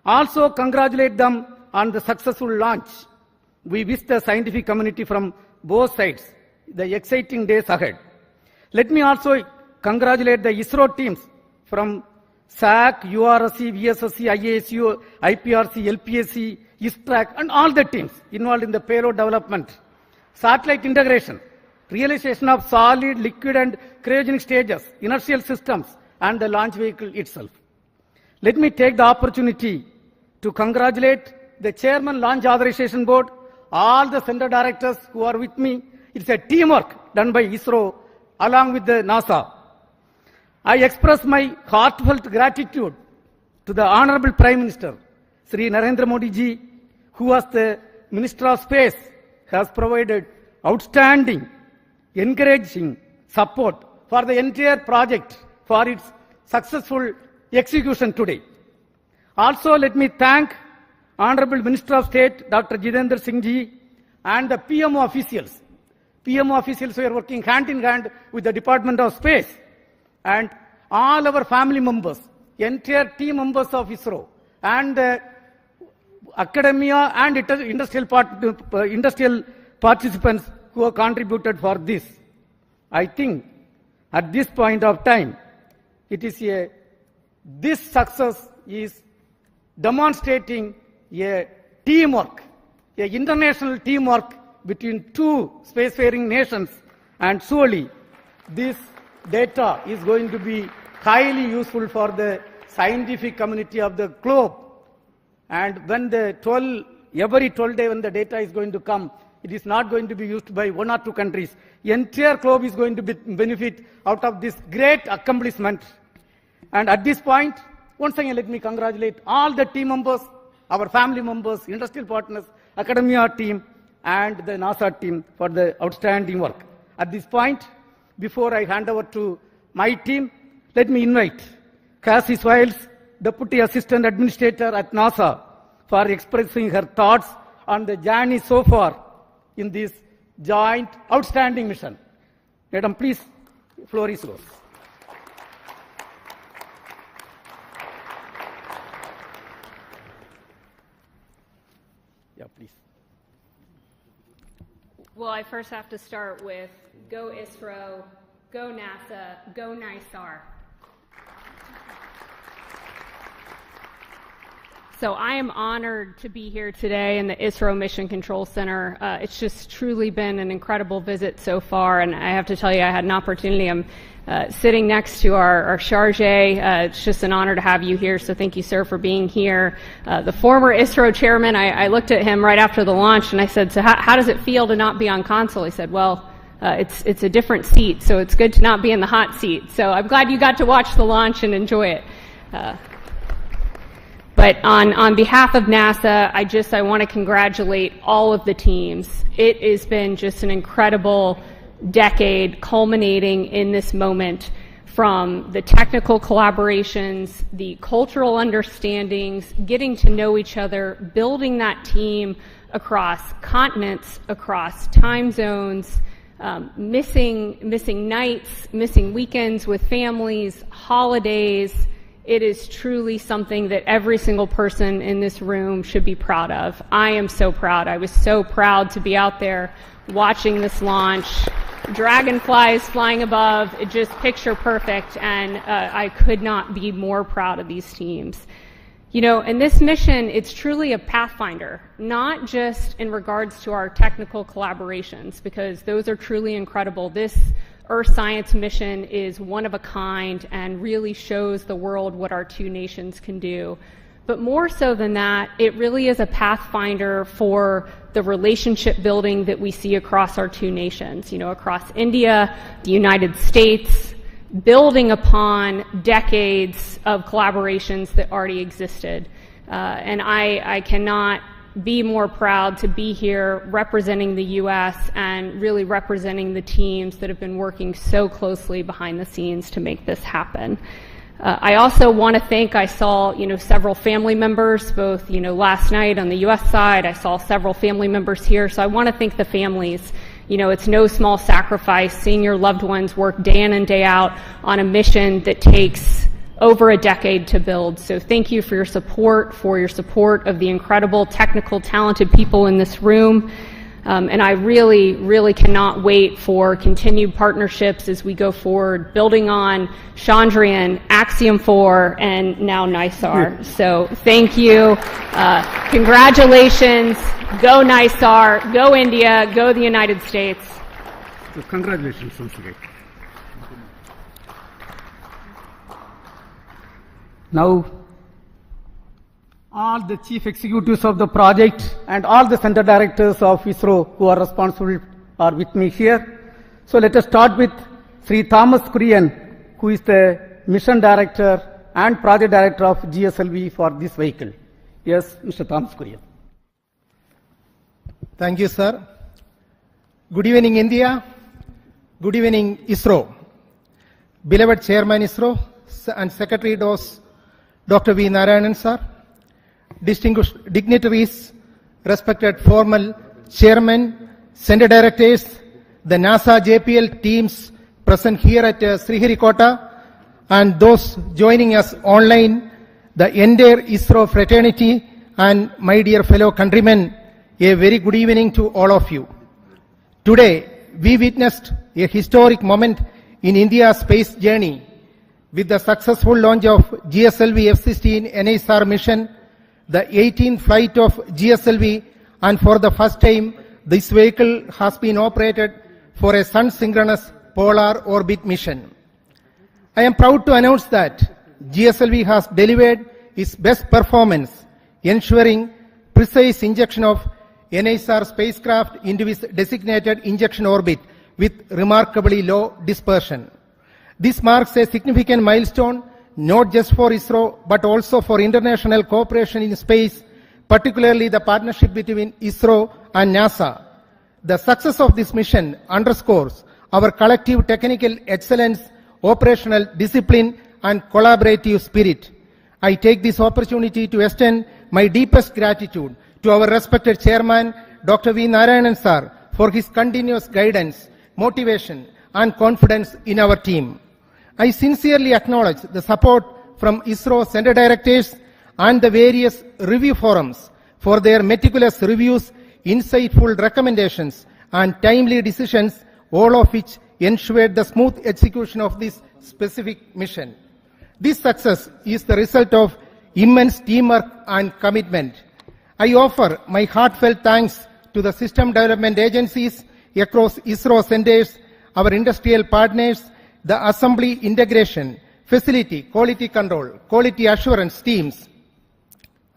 Also congratulate them on the successful launch. We wish the scientific community from both sides the exciting days ahead. Let me also congratulate the ISRO teams from SAC, URSC, VSSC, IASU, IPRC, LPSC, ISTRAC, and all the teams involved in the payload development, satellite integration, realization of solid, liquid, and cryogenic stages, inertial systems, and the launch vehicle itself. Let me take the opportunity to congratulate the Chairman Launch Authorization Board, all the center directors who are with me. It's a teamwork done by ISRO along with the NASA. I express my heartfelt gratitude to the Honorable Prime Minister, Sri Narendra Modi ji, who was the Minister of Space, has provided outstanding, encouraging support for the entire project for its successful execution today. Also, let me thank Honorable Minister of State, Dr. Jitendra Singh ji, and the PMO officials. PMO officials who are working hand in hand with the Department of Space, and all our family members, entire team members of ISRO, and academia and industrial participants who have contributed for this. I think at this point of time, this success is demonstrating a teamwork, a international teamwork between two spacefaring nations, and surely this data is going to be highly useful for the scientific community of the globe. And when every 12 days when the data is going to come, it is not going to be used by one or two countries. The entire globe is going to benefit out of this great accomplishment. And at this point, once again, let me congratulate all the team members, our family members, industrial partners, academia team, and the NASA team for the outstanding work. At this point, before I hand over to my team, let me invite Cassie Swales, Deputy Assistant Administrator at NASA, for expressing her thoughts on the journey so far in this joint outstanding mission. Madam, please, floor is yours. Well, I first have to start with go ISRO, go NASA, go NISAR. So I am honored to be here today in the ISRO Mission Control Center. It's just truly been an incredible visit so far, and I have to tell you, I had an opportunity. I'm sitting next to our charge. It's just an honor to have you here, so thank you, sir, for being here. The former ISRO chairman, I looked at him right after the launch, and I said, so how does it feel to not be on console? He said, well, it's a different seat, so it's good to not be in the hot seat. So I'm glad you got to watch the launch and enjoy it. But on behalf of NASA, I want to congratulate all of the teams. It has been just an incredible decade culminating in this moment, from the technical collaborations, the cultural understandings, getting to know each other, building that team across continents, across time zones, missing nights, missing weekends with families, holidays. It is truly something that every single person in this room should be proud of. I am so proud. I was so proud to be out there watching this launch. Dragonflies flying above, it just picture perfect, and I could not be more proud of these teams. You know, and this mission, it's truly a pathfinder, not just in regards to our technical collaborations, because those are truly incredible. This Earth Science mission is one of a kind and really shows the world what our two nations can do. But more so than that, it really is a pathfinder for the relationship building that we see across our two nations, you know, across India, the United States, building upon decades of collaborations that already existed. And I cannot be more proud to be here representing the U.S. and really representing the teams that have been working so closely behind the scenes to make this happen. I also want to thank, I saw, you know, several family members, both, you know, last night on the U.S. side. I saw several family members here, so I want to thank the families. You know, it's no small sacrifice seeing your loved ones work day in and day out on a mission that takes over a decade to build. So thank you for your support of the incredible, technical, talented people in this room. And I really, really cannot wait for continued partnerships as we go forward, building on Chandrayaan, Axiom 4, and now NISAR. So thank you. Congratulations. Go NISAR. Go India. Go the United States. Congratulations, Sanskrit. Now, all the chief executives of the project and all the center directors of ISRO who are responsible are with me here. So let us start with Sri Thomas Kurian, who is the mission director and project director of GSLV for this vehicle. Yes, Mr. Thomas Kurian. Thank you, sir. Good evening, India. Good evening, ISRO. Beloved Chairman ISRO and Secretary DOS, Dr. V. Narayanan, sir. Distinguished dignitaries, respected formal chairmen, center directors, the NASA JPL teams present here at Sriharikota, and those joining us online, the entire ISRO fraternity, and my dear fellow countrymen, a very good evening to all of you. Today, we witnessed a historic moment in India's space journey with the successful launch of GSLV-F16 NISAR mission, the 18th flight of GSLV, and for the first time, this vehicle has been operated for a sun-synchronous polar orbit mission. I am proud to announce that GSLV has delivered its best performance, ensuring precise injection of NISAR spacecraft into its designated injection orbit with remarkably low dispersion. This marks a significant milestone not just for ISRO, but also for international cooperation in space, particularly the partnership between ISRO and NASA. The success of this mission underscores our collective technical excellence, operational discipline, and collaborative spirit. I take this opportunity to extend my deepest gratitude to our respected chairman, Dr. V. Narayanan sir, for his continuous guidance, motivation, and confidence in our team. I sincerely acknowledge the support from ISRO center directors and the various review forums for their meticulous reviews, insightful recommendations, and timely decisions, all of which ensured the smooth execution of this specific mission. This success is the result of immense teamwork and commitment. I offer my heartfelt thanks to the system development agencies across ISRO centers, our industrial partners, the assembly integration, facility, quality control, quality assurance teams,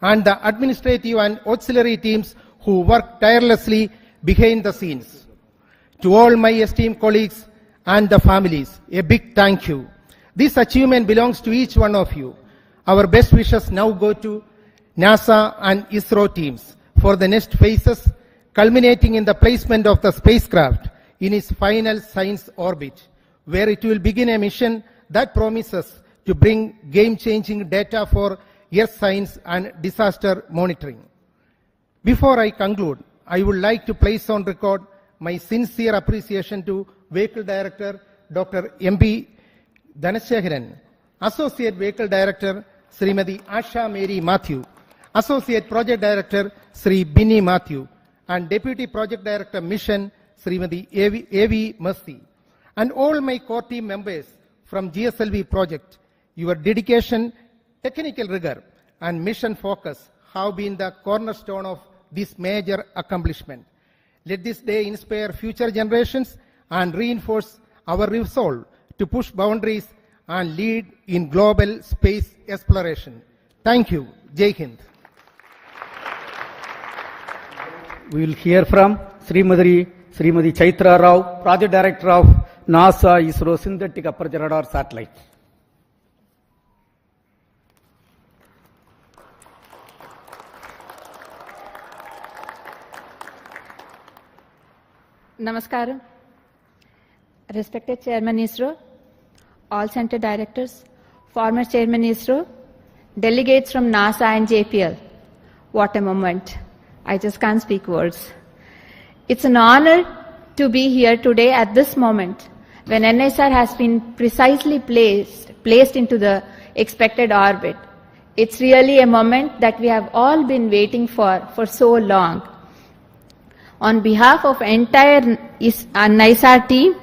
and the administrative and auxiliary teams who work tirelessly behind the scenes. To all my esteemed colleagues and the families, a big thank you. This achievement belongs to each one of you. Our best wishes now go to NASA and ISRO teams for the next phases, culminating in the placement of the spacecraft in its final science orbit, where it will begin a mission that promises to bring game-changing data for Earth science and disaster monitoring. Before I conclude, I would like to place on record my sincere appreciation to Vehicle Director Dr. M.B. Dhanasekaran, Associate Vehicle Director Srimati Asha Mary Matthew, Associate Project Director Sri Binny Matthew, and Deputy Project Director Mission Srimati A.V. Mercy, and all my core team members from GSLV project. Your dedication, technical rigor, and mission focus have been the cornerstone of this major accomplishment. Let this day inspire future generations and reinforce our resolve to push boundaries and lead in global space exploration. Thank you. Jai Hind. We will hear from Srimati Chaitra Rao, Project Director of NASA ISRO Synthetic Aperture Radar Satellite. Namaskaram. Respected Chairman ISRO, all Center Directors, former Chairman ISRO, delegates from NASA and JPL. What a moment. I just can't speak words. It's an honor to be here today at this moment when NSR has been precisely placed into the expected orbit. It's really a moment that we have all been waiting for so long. On behalf of entire NISR team,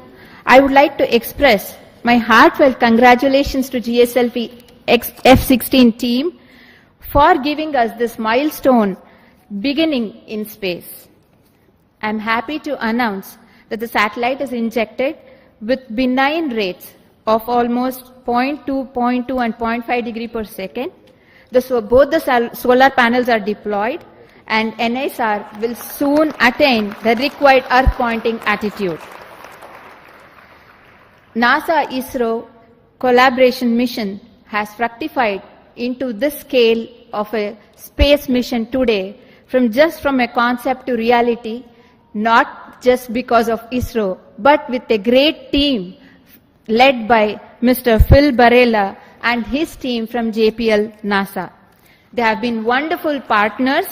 I would like to express my heartfelt congratulations to GSLV-F16 team for giving us this milestone beginning in space. I'm happy to announce that the satellite is injected with benign rates of almost 0.2, 0.2 and 0.5 degree per second. Both the solar panels are deployed, and NISR will soon attain the required Earth pointing attitude. NASA-ISRO collaboration mission has fructified into this scale of a space mission today, from a concept to reality, not just because of ISRO, but with a great team led by Mr. Phil Barella and his team from JPL NASA. They have been wonderful partners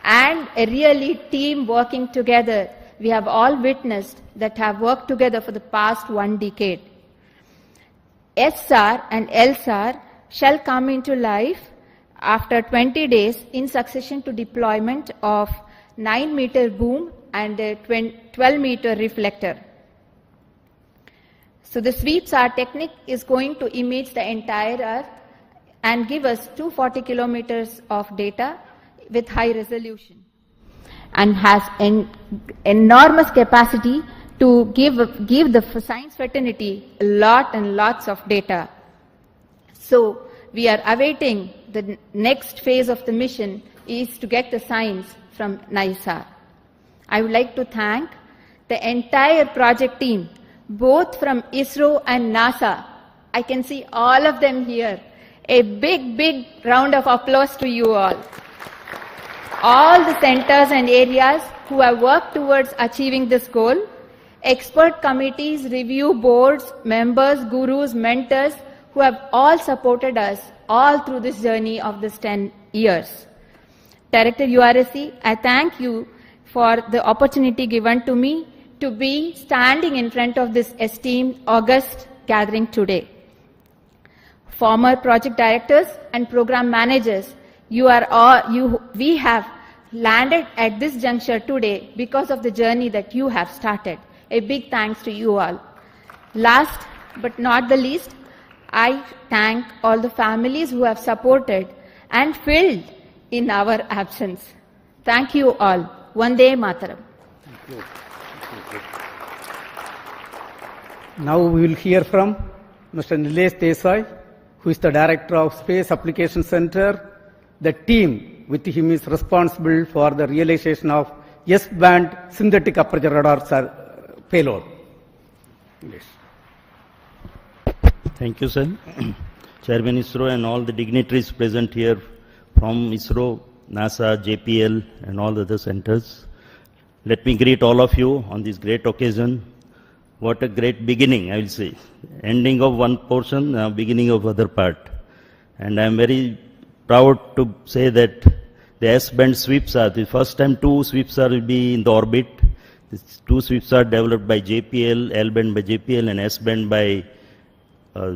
and a really team working together. We have all witnessed that have worked together for the past 1 decade. SR and LSAR shall come into life after 20 days in succession to deployment of 9-meter boom and a 12-meter reflector. So the sweep-SAR technique is going to image the entire Earth and give us 240 kilometers of data with high resolution, and has an enormous capacity to give the science fraternity lots of data. So we are awaiting the next phase of the mission is to get the science from NISR. I would like to thank the entire project team, both from ISRO and NASA. I can see all of them here. A big round of applause to you all. All the centers and areas who have worked towards achieving this goal, expert committees, review boards, members, gurus, mentors, who have all supported us all through this journey of this 10 years. Director URSC, I thank you for the opportunity given to me to be standing in front of this esteemed August gathering today. Former project directors and program managers, we have landed at this juncture today because of the journey that you have started. A big thanks to you all. Last but not the least, I thank all the families who have supported and filled in our absence. Thank you all. Vande Mataram. Now we will hear from Mr. Nilesh Desai, who is the Director of Space Application Center. The team with him is responsible for the realization of S-band synthetic aperture radar payload. Yes. Thank you, sir. Chairman ISRO and all the dignitaries present here from ISRO, NASA, JPL and all the other centers. Let me greet all of you on this great occasion. What a great beginning, I will say. Ending of one portion, beginning of other part. And I am very proud to say that the S-band sweeps are, the first time 2 sweeps are will be in the orbit. These 2 sweeps are developed by JPL, L-band by JPL and S-band by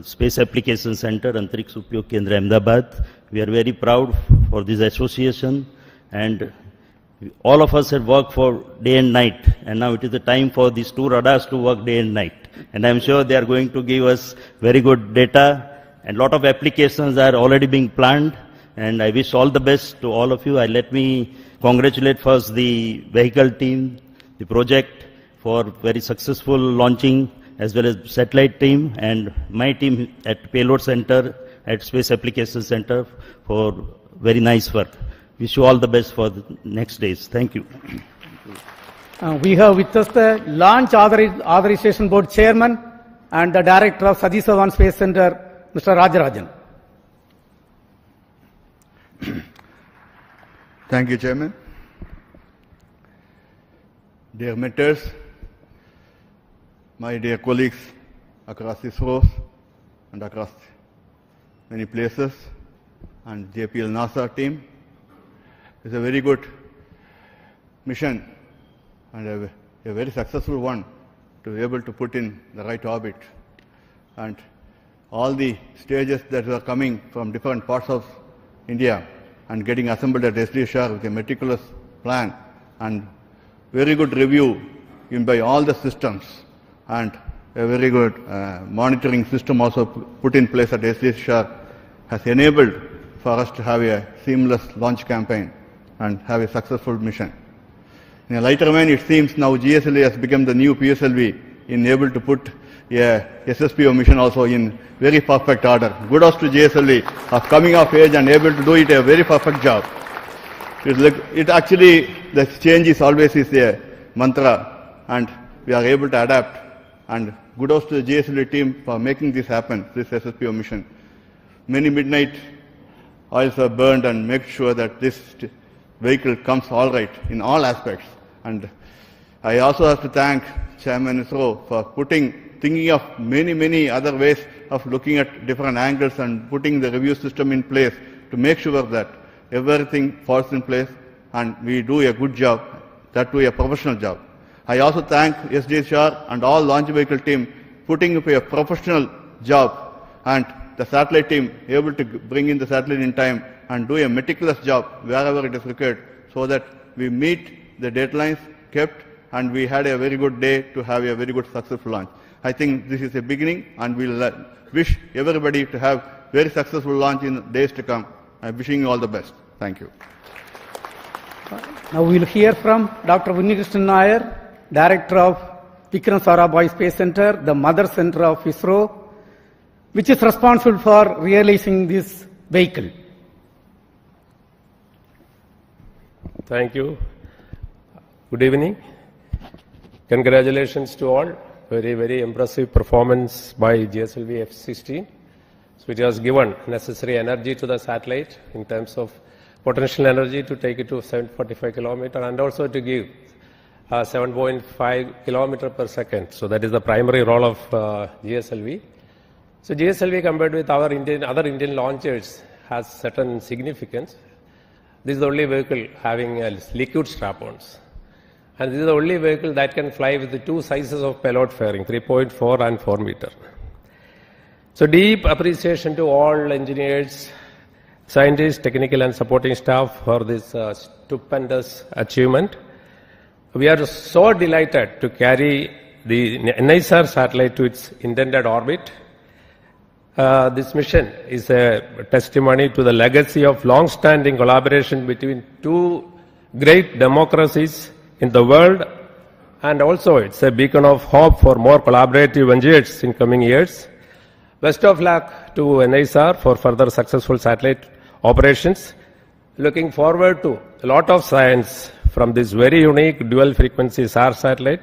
Space Application Center, Antariksh Upyog Kendra, Ahmedabad. We are very proud for this association, and all of us have worked for day and night, and now it is the time for these 2 radars to work day and night. And I am sure they are going to give us very good data, and lot of applications are already being planned, and I wish all the best to all of you. Let me congratulate first the vehicle team, the project, for very successful launching, as well as satellite team and my team at Payload Center, at Space Application Center for very nice work. Wish you all the best for the next days. Thank you. We have with us the Launch Authorization Board Chairman and the Director of Satish Dhawan Space Center, Mr. Rajarajan. Thank you, Chairman. Dear mentors, my dear colleagues across ISRO and across many places, and JPL NASA team, it's a very good mission and a very successful one to be able to put in the right orbit. And all the stages that are coming from different parts of India and getting assembled at SDSR with a meticulous plan and very good review in by all the systems, and a very good monitoring system also put in place at SDSR has enabled for us to have a seamless launch campaign and have a successful mission. In a lighter vein, it seems now GSLV has become the new PSLV in able to put a SSPO mission also in very perfect order. Kudos to GSLV of coming of age and able to do it a very perfect job. It actually, the change is always is a mantra, and we are able to adapt. And kudos to the GSLV team for making this happen, this SSPO mission. Many midnight oils are burned and make sure that this vehicle comes all right in all aspects. And I also have to thank Chairman ISRO for thinking of many other ways of looking at different angles and putting the review system in place to make sure that everything falls in place and we do a good job, that do a professional job. I also thank SDSR and all launch vehicle team putting up a professional job, and the satellite team able to bring in the satellite in time and do a meticulous job wherever it is required, so that we meet the deadlines kept and we had a very good day to have a very good successful launch. I think this is a beginning, and we'll wish everybody to have very successful launch in days to come. I'm wishing you all the best. Thank you. Now we will hear from Dr. Unnikrishnan Nair, Director of Vikram Sarabhai Space Center, the mother center of ISRO, which is responsible for realizing this vehicle. Thank you. Good evening. Congratulations to all. Very impressive performance by GSLV-F16, which has given necessary energy to the satellite in terms of potential energy to take it to 745 kilometers and also to give 7.5 kilometers per second. So that is the primary role of GSLV. So GSLV compared with our other Indian launchers has certain significance. This is the only vehicle having liquid strap-ons. And this is the only vehicle that can fly with the 2 sizes of payload fairing, 3.4 and 4 meter. So deep appreciation to all engineers, scientists, technical and supporting staff for this stupendous achievement. We are so delighted to carry the NISR satellite to its intended orbit. This mission is a testimony to the legacy of long-standing collaboration between two great democracies in the world, and also it's a beacon of hope for more collaborative ventures in coming years. Best of luck to NISR for further successful satellite operations. Looking forward to a lot of science from this very unique dual frequency SAR satellite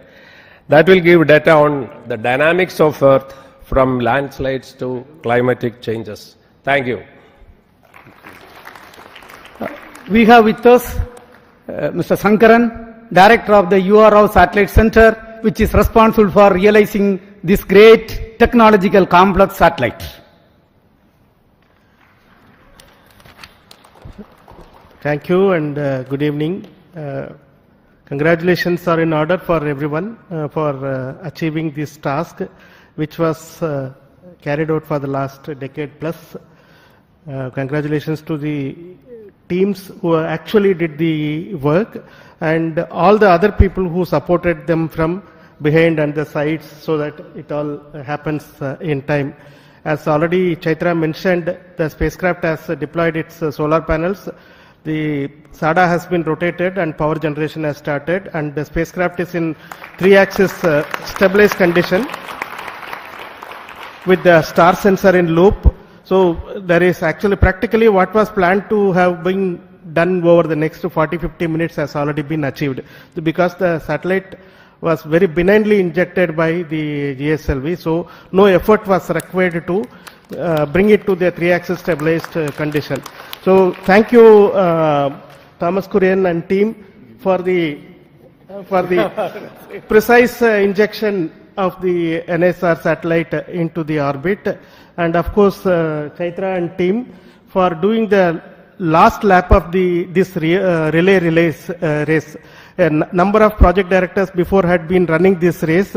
that will give data on the dynamics of Earth from landslides to climatic changes. Thank you. We have with us Mr. Sankaran, Director of the URO Satellite Center, which is responsible for realizing this great technological complex satellite. Thank you and good evening. Congratulations are in order for everyone for achieving this task, which was carried out for the last decade plus. Congratulations to the teams who actually did the work and all the other people who supported them from behind and the sides so that it all happens in time. As already Chaitra mentioned, the spacecraft has deployed its solar panels. The SADA has been rotated and power generation has started, and the spacecraft is in 3-axis stabilized condition with the star sensor in loop. So there is actually practically what was planned to have been done over the next 40-50 minutes has already been achieved, because the satellite was very benignly injected by the GSLV, so no effort was required to bring it to the 3-axis stabilized condition. So thank you, Thomas Kurian and team for the precise injection of the NSR satellite into the orbit, and of course Chaitra and team for doing the last lap of this relay race. A number of project directors before had been running this race,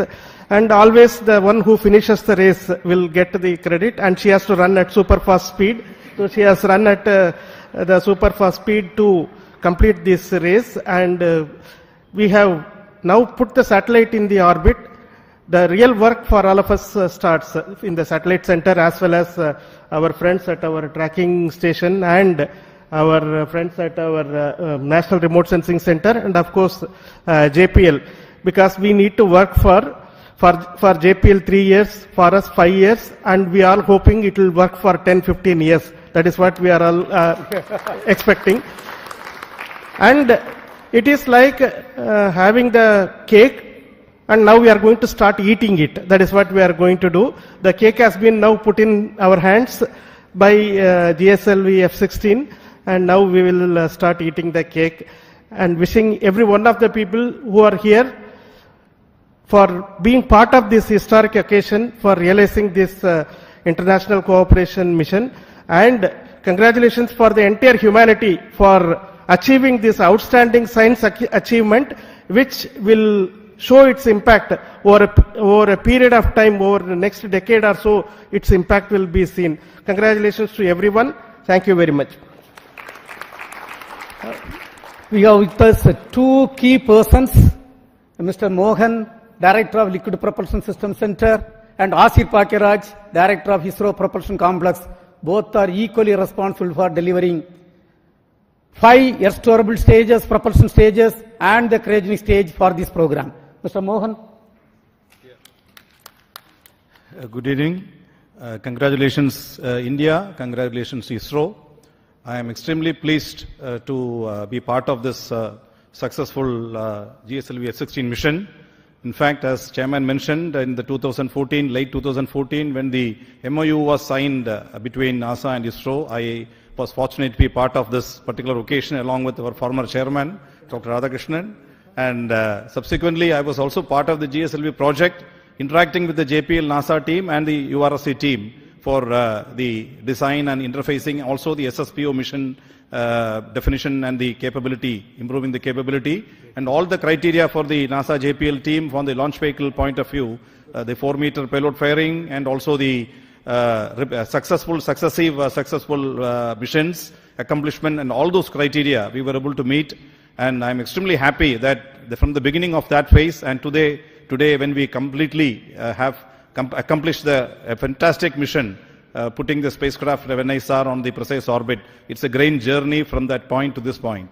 and always the one who finishes the race will get the credit, and she has to run at super fast speed. So she has run at the super fast speed to complete this race, and we have now put the satellite in the orbit. The real work for all of us starts in the satellite center, as well as our friends at our tracking station and our friends at our National Remote Sensing Center, and of course JPL, because we need to work for JPL 3 years, for us 5 years, and we are hoping it will work for 10-15 years. That is what we are all expecting. And it is like having the cake, and now we are going to start eating it. That is what we are going to do. The cake has been now put in our hands by GSLV-F16, and now we will start eating the cake, and wishing every one of the people who are here for being part of this historic occasion, for realizing this international cooperation mission, and congratulations for the entire humanity for achieving this outstanding science achievement, which will show its impact over a period of time, over the next decade or so. Its impact will be seen. Congratulations to everyone. Thank you very much. We have with us two key persons, Mr. Mohan, Director of Liquid Propulsion System Center, and Asir Pakiraj, Director of ISRO Propulsion Complex. Both are equally responsible for delivering 5 air-storable stages, propulsion stages, and the cryogenic stage for this program. Mr. Mohan. Good evening. Congratulations, India. Congratulations, ISRO. I am extremely pleased to be part of this successful GSLV-F16 mission. In fact, as Chairman mentioned, in the late 2014, when the MOU was signed between NASA and ISRO, I was fortunate to be part of this particular occasion along with our former chairman, Dr. Radhakrishnan. And subsequently, I was also part of the GSLV project, interacting with the JPL NASA team and the URSC team for the design and interfacing, also the SSPO mission definition and the capability, improving the capability, and all the criteria for the NASA JPL team from the launch vehicle point of view, the 4-meter payload fairing, and also the successful missions, accomplishment, and all those criteria we were able to meet. And I'm extremely happy that from the beginning of that phase and today when we completely have accomplished a fantastic mission, putting the spacecraft of NISR on the precise orbit. It's a great journey from that point to this point.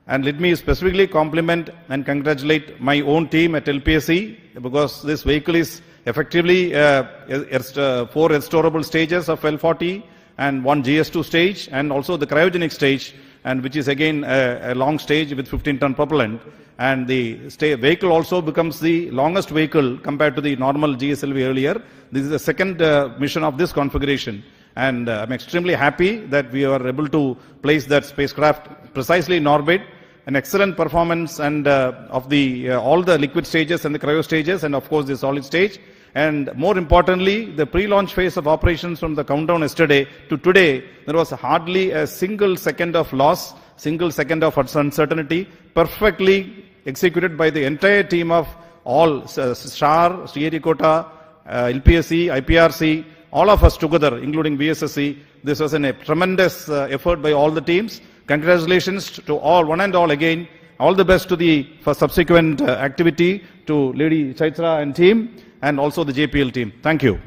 And let me specifically compliment and congratulate my own team at LPSC, because this vehicle is effectively 4 restorable stages of L40 and 1 GS2 stage, and also the cryogenic stage, and which is again a long stage with 15-ton propellant. And the vehicle also becomes the longest vehicle compared to the normal GSLV earlier. This is the second mission of this configuration. And I'm extremely happy that we are able to place that spacecraft precisely in orbit. An excellent performance and of the all the liquid stages and the cryo stages, and of course the solid stage. And more importantly, the pre-launch phase of operations from the countdown yesterday to today, there was hardly a single second of loss, single second of uncertainty, perfectly executed by the entire team of all STAR, Theekkathir, LPSC, IPRC, all of us together, including BSSC. This was a tremendous effort by all the teams. Congratulations to all, one and all again. All the best to for subsequent activity to Lady Chaitra and team, and also the JPL team. Thank you.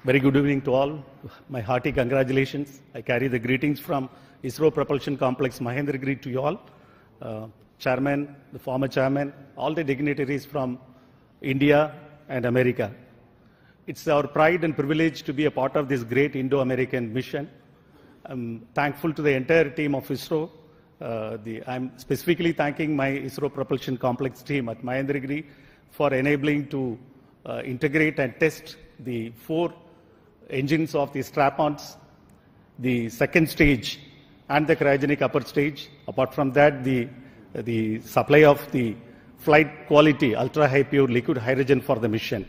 Very good evening to all. My hearty congratulations. I carry the greetings from ISRO Propulsion Complex Mahendragiri to you all. Chairman, the former chairman, all the dignitaries from India and America. It's our pride and privilege to be a part of this great Indo-American mission. I'm thankful to the entire team of ISRO. I'm specifically thanking my ISRO Propulsion Complex team at Mahendragiri for enabling to integrate and test the 4 engines of the strap-ons, the second stage and the cryogenic upper stage. Apart from that, the supply of the flight quality, ultra-high pure liquid hydrogen for the mission.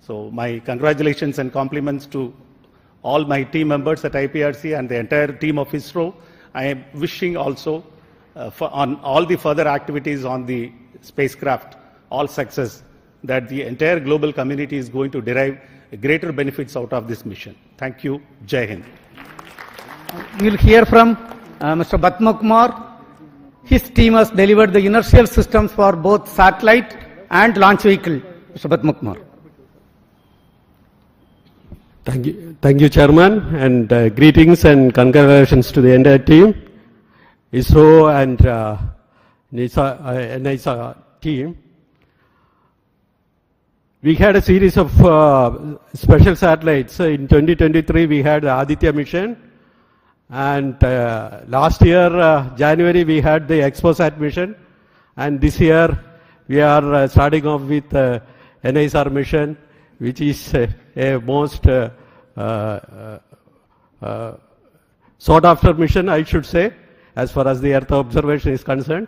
So my congratulations and compliments to all my team members at IPRC and the entire team of ISRO. I am wishing also on all the further activities on the spacecraft, all success, that the entire global community is going to derive greater benefits out of this mission. Thank you. Jai Hind. We'll hear from Mr. Batma Kumar. His team has delivered the inertial systems for both satellite and launch vehicle. Mr. Batma Kumar. Thank you, Chairman, and greetings and congratulations to the entire team, ISRO and NISA team. We had a series of special satellites. In 2023, we had the Aditya mission, and last year, January, we had the ExpoSat mission, and this year, we are starting off with NISR mission, which is a most sought after mission, I should say, as far as the Earth observation is concerned.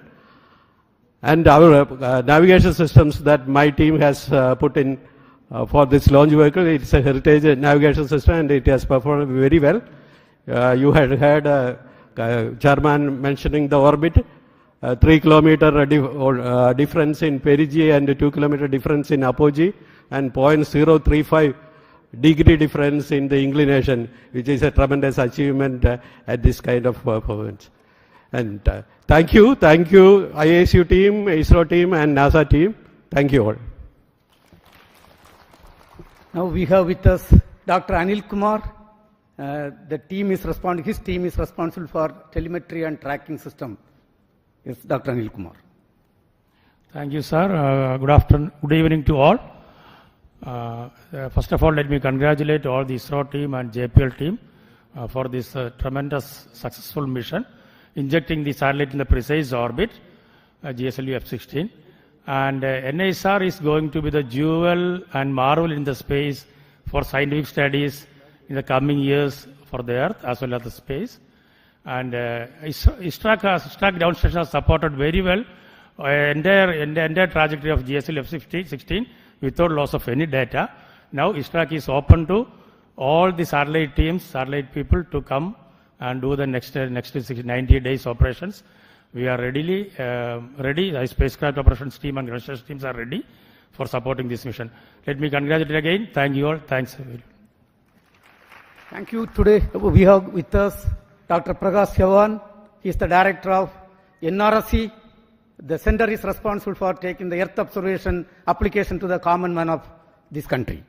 And our navigation systems that my team has put in for this launch vehicle, it's a heritage navigation system and it has performed very well. You had heard Chairman mentioning the orbit, 3 kilometer difference in perigee and 2 kilometer difference in apogee, and 0.035 degree difference in the inclination, which is a tremendous achievement at this kind of performance. And thank you, IASU team, ISRO team, and NASA team. Thank you all. Now we have with us Dr. Anil Kumar. His team is responsible for telemetry and tracking system. Yes, Dr. Anil Kumar. Thank you, sir. Good evening to all. First of all, let me congratulate all the ISRO team and JPL team for this tremendous successful mission, injecting the satellite in the precise orbit, GSLV-F16. And NISR is going to be the jewel and marvel in the space for scientific studies in the coming years for the Earth as well as the space. And ISTRAC ground station has supported very well entire trajectory of GSLV-F16 without loss of any data. Now ISTRAC is open to all the satellite teams, satellite people to come and do the next 90 days operations. We are ready. The spacecraft operations team and ground station teams are ready. for supporting this mission. Let me congratulate again. Thank you all. Thanks. Thank you. Today we have with us Dr. Prakash Chavan. He is the director of NRSC. The center is responsible for taking the Earth observation application to the common man of this country.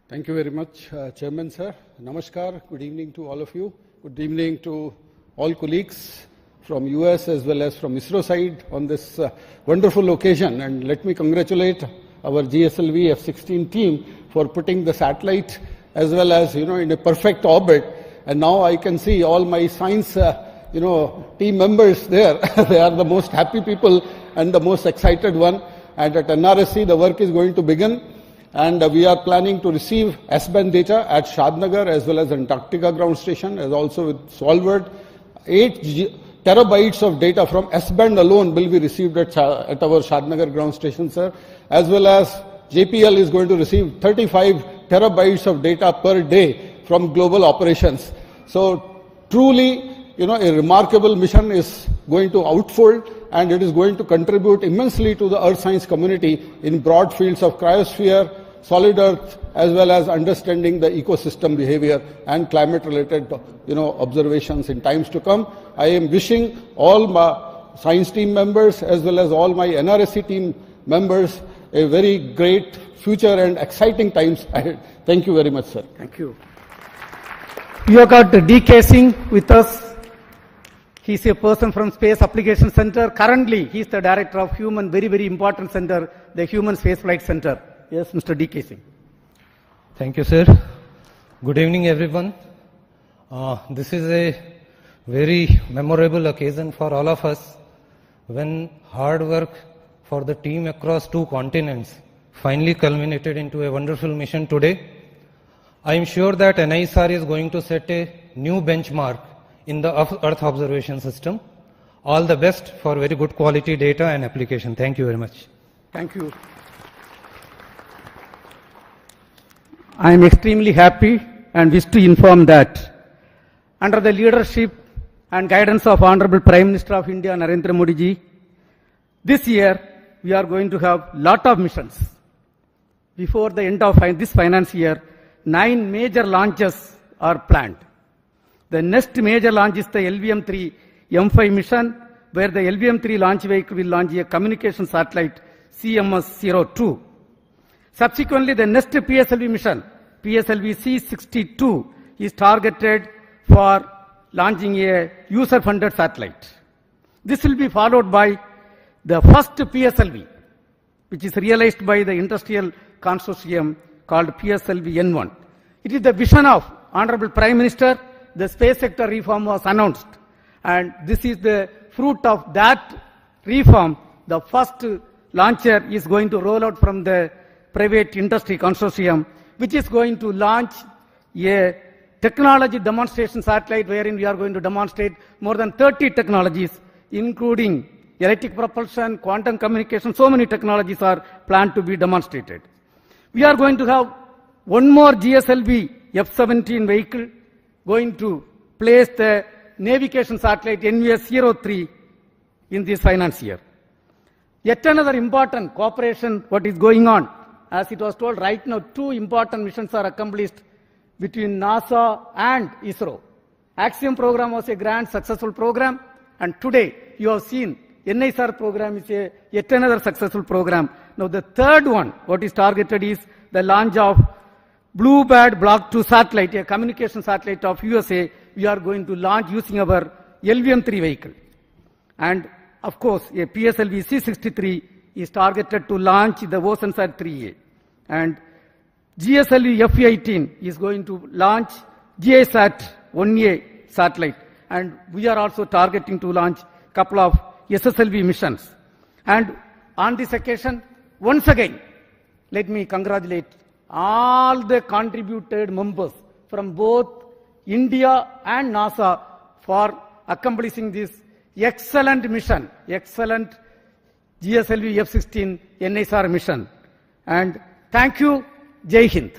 Thank you very much, Chairman sir. Namaskar. Good evening to all of you. Good evening to all colleagues from US as well as from ISRO side on this wonderful occasion. And let me congratulate our GSLV-F16 team for putting the satellite as well as, in a perfect orbit. And now I can see all my science, team members there. They are the most happy people and the most excited one. And at NRSC, the work is going to begin. And we are planning to receive S-band data at Shadnagar as well as Antarctica ground station, as also with Svalbard. 8 terabytes of data from S-band alone will be received at our Shadnagar ground station, sir. As well as JPL is going to receive 35 terabytes of data per day from global operations. So truly, a remarkable mission is going to unfold, and it is going to contribute immensely to the earth science community in broad fields of cryosphere, solid earth, as well as understanding the ecosystem behavior and climate related observations in times to come. I am wishing all my science team members as well as all my NRSC team members a very great future and exciting times ahead. Thank you very much, sir. Thank you. We have got DK Singh with us. He is a person from Space Application Center. Currently, he is the director of very, very important center, the Human Spaceflight Center. Yes, Mr. DK Singh. Thank you, sir. Good evening, everyone. This is a very memorable occasion for all of us when hard work for the team across 2 continents finally culminated into a wonderful mission today. I am sure that NISR is going to set a new benchmark in the Earth observation system. All the best for very good quality data and application. Thank you very much. Thank you. I am extremely happy and wish to inform that under the leadership and guidance of Honorable Prime Minister of India, Narendra Modi ji, this year we are going to have lot of missions. Before the end of this finance year, 9 major launches are planned. The next major launch is the LVM-3 M5 mission, where the LVM-3 launch vehicle will launch a communication satellite CMS-02. Subsequently, the next PSLV mission, PSLV-C62, is targeted for launching a user-funded satellite. This will be followed by the first PSLV, which is realized by the industrial consortium called PSLV-N1. It is the vision of Honorable Prime Minister. The space sector reform was announced, and this is the fruit of that reform. The first launcher is going to roll out from the private industry consortium, which is going to launch a technology demonstration satellite wherein we are going to demonstrate more than 30 technologies, including electric propulsion, quantum communication. So many technologies are planned to be demonstrated. We are going to have one more GSLV-F17 vehicle going to place the navigation satellite NVS-03 in this finance year. Yet another important cooperation, what is going on, as it was told right now, 2 important missions are accomplished between NASA and ISRO. Axiom program was a grand successful program, and today you have seen NISR program is yet another successful program. Now the third one, what is targeted is the launch of Bluebird Block 2 satellite, a communication satellite of USA. We are going to launch using our LVM-3 vehicle. And of course, a PSLV C63 is targeted to launch the OceanSat 3A. And GSLV-F18 is going to launch GISAT 1A satellite. And we are also targeting to launch a couple of SSLV missions. And on this occasion, once again, let me congratulate all the contributed members from both India and NASA for accomplishing this excellent mission, excellent GSLV-F16 NISR mission. And thank you. Jai Hind.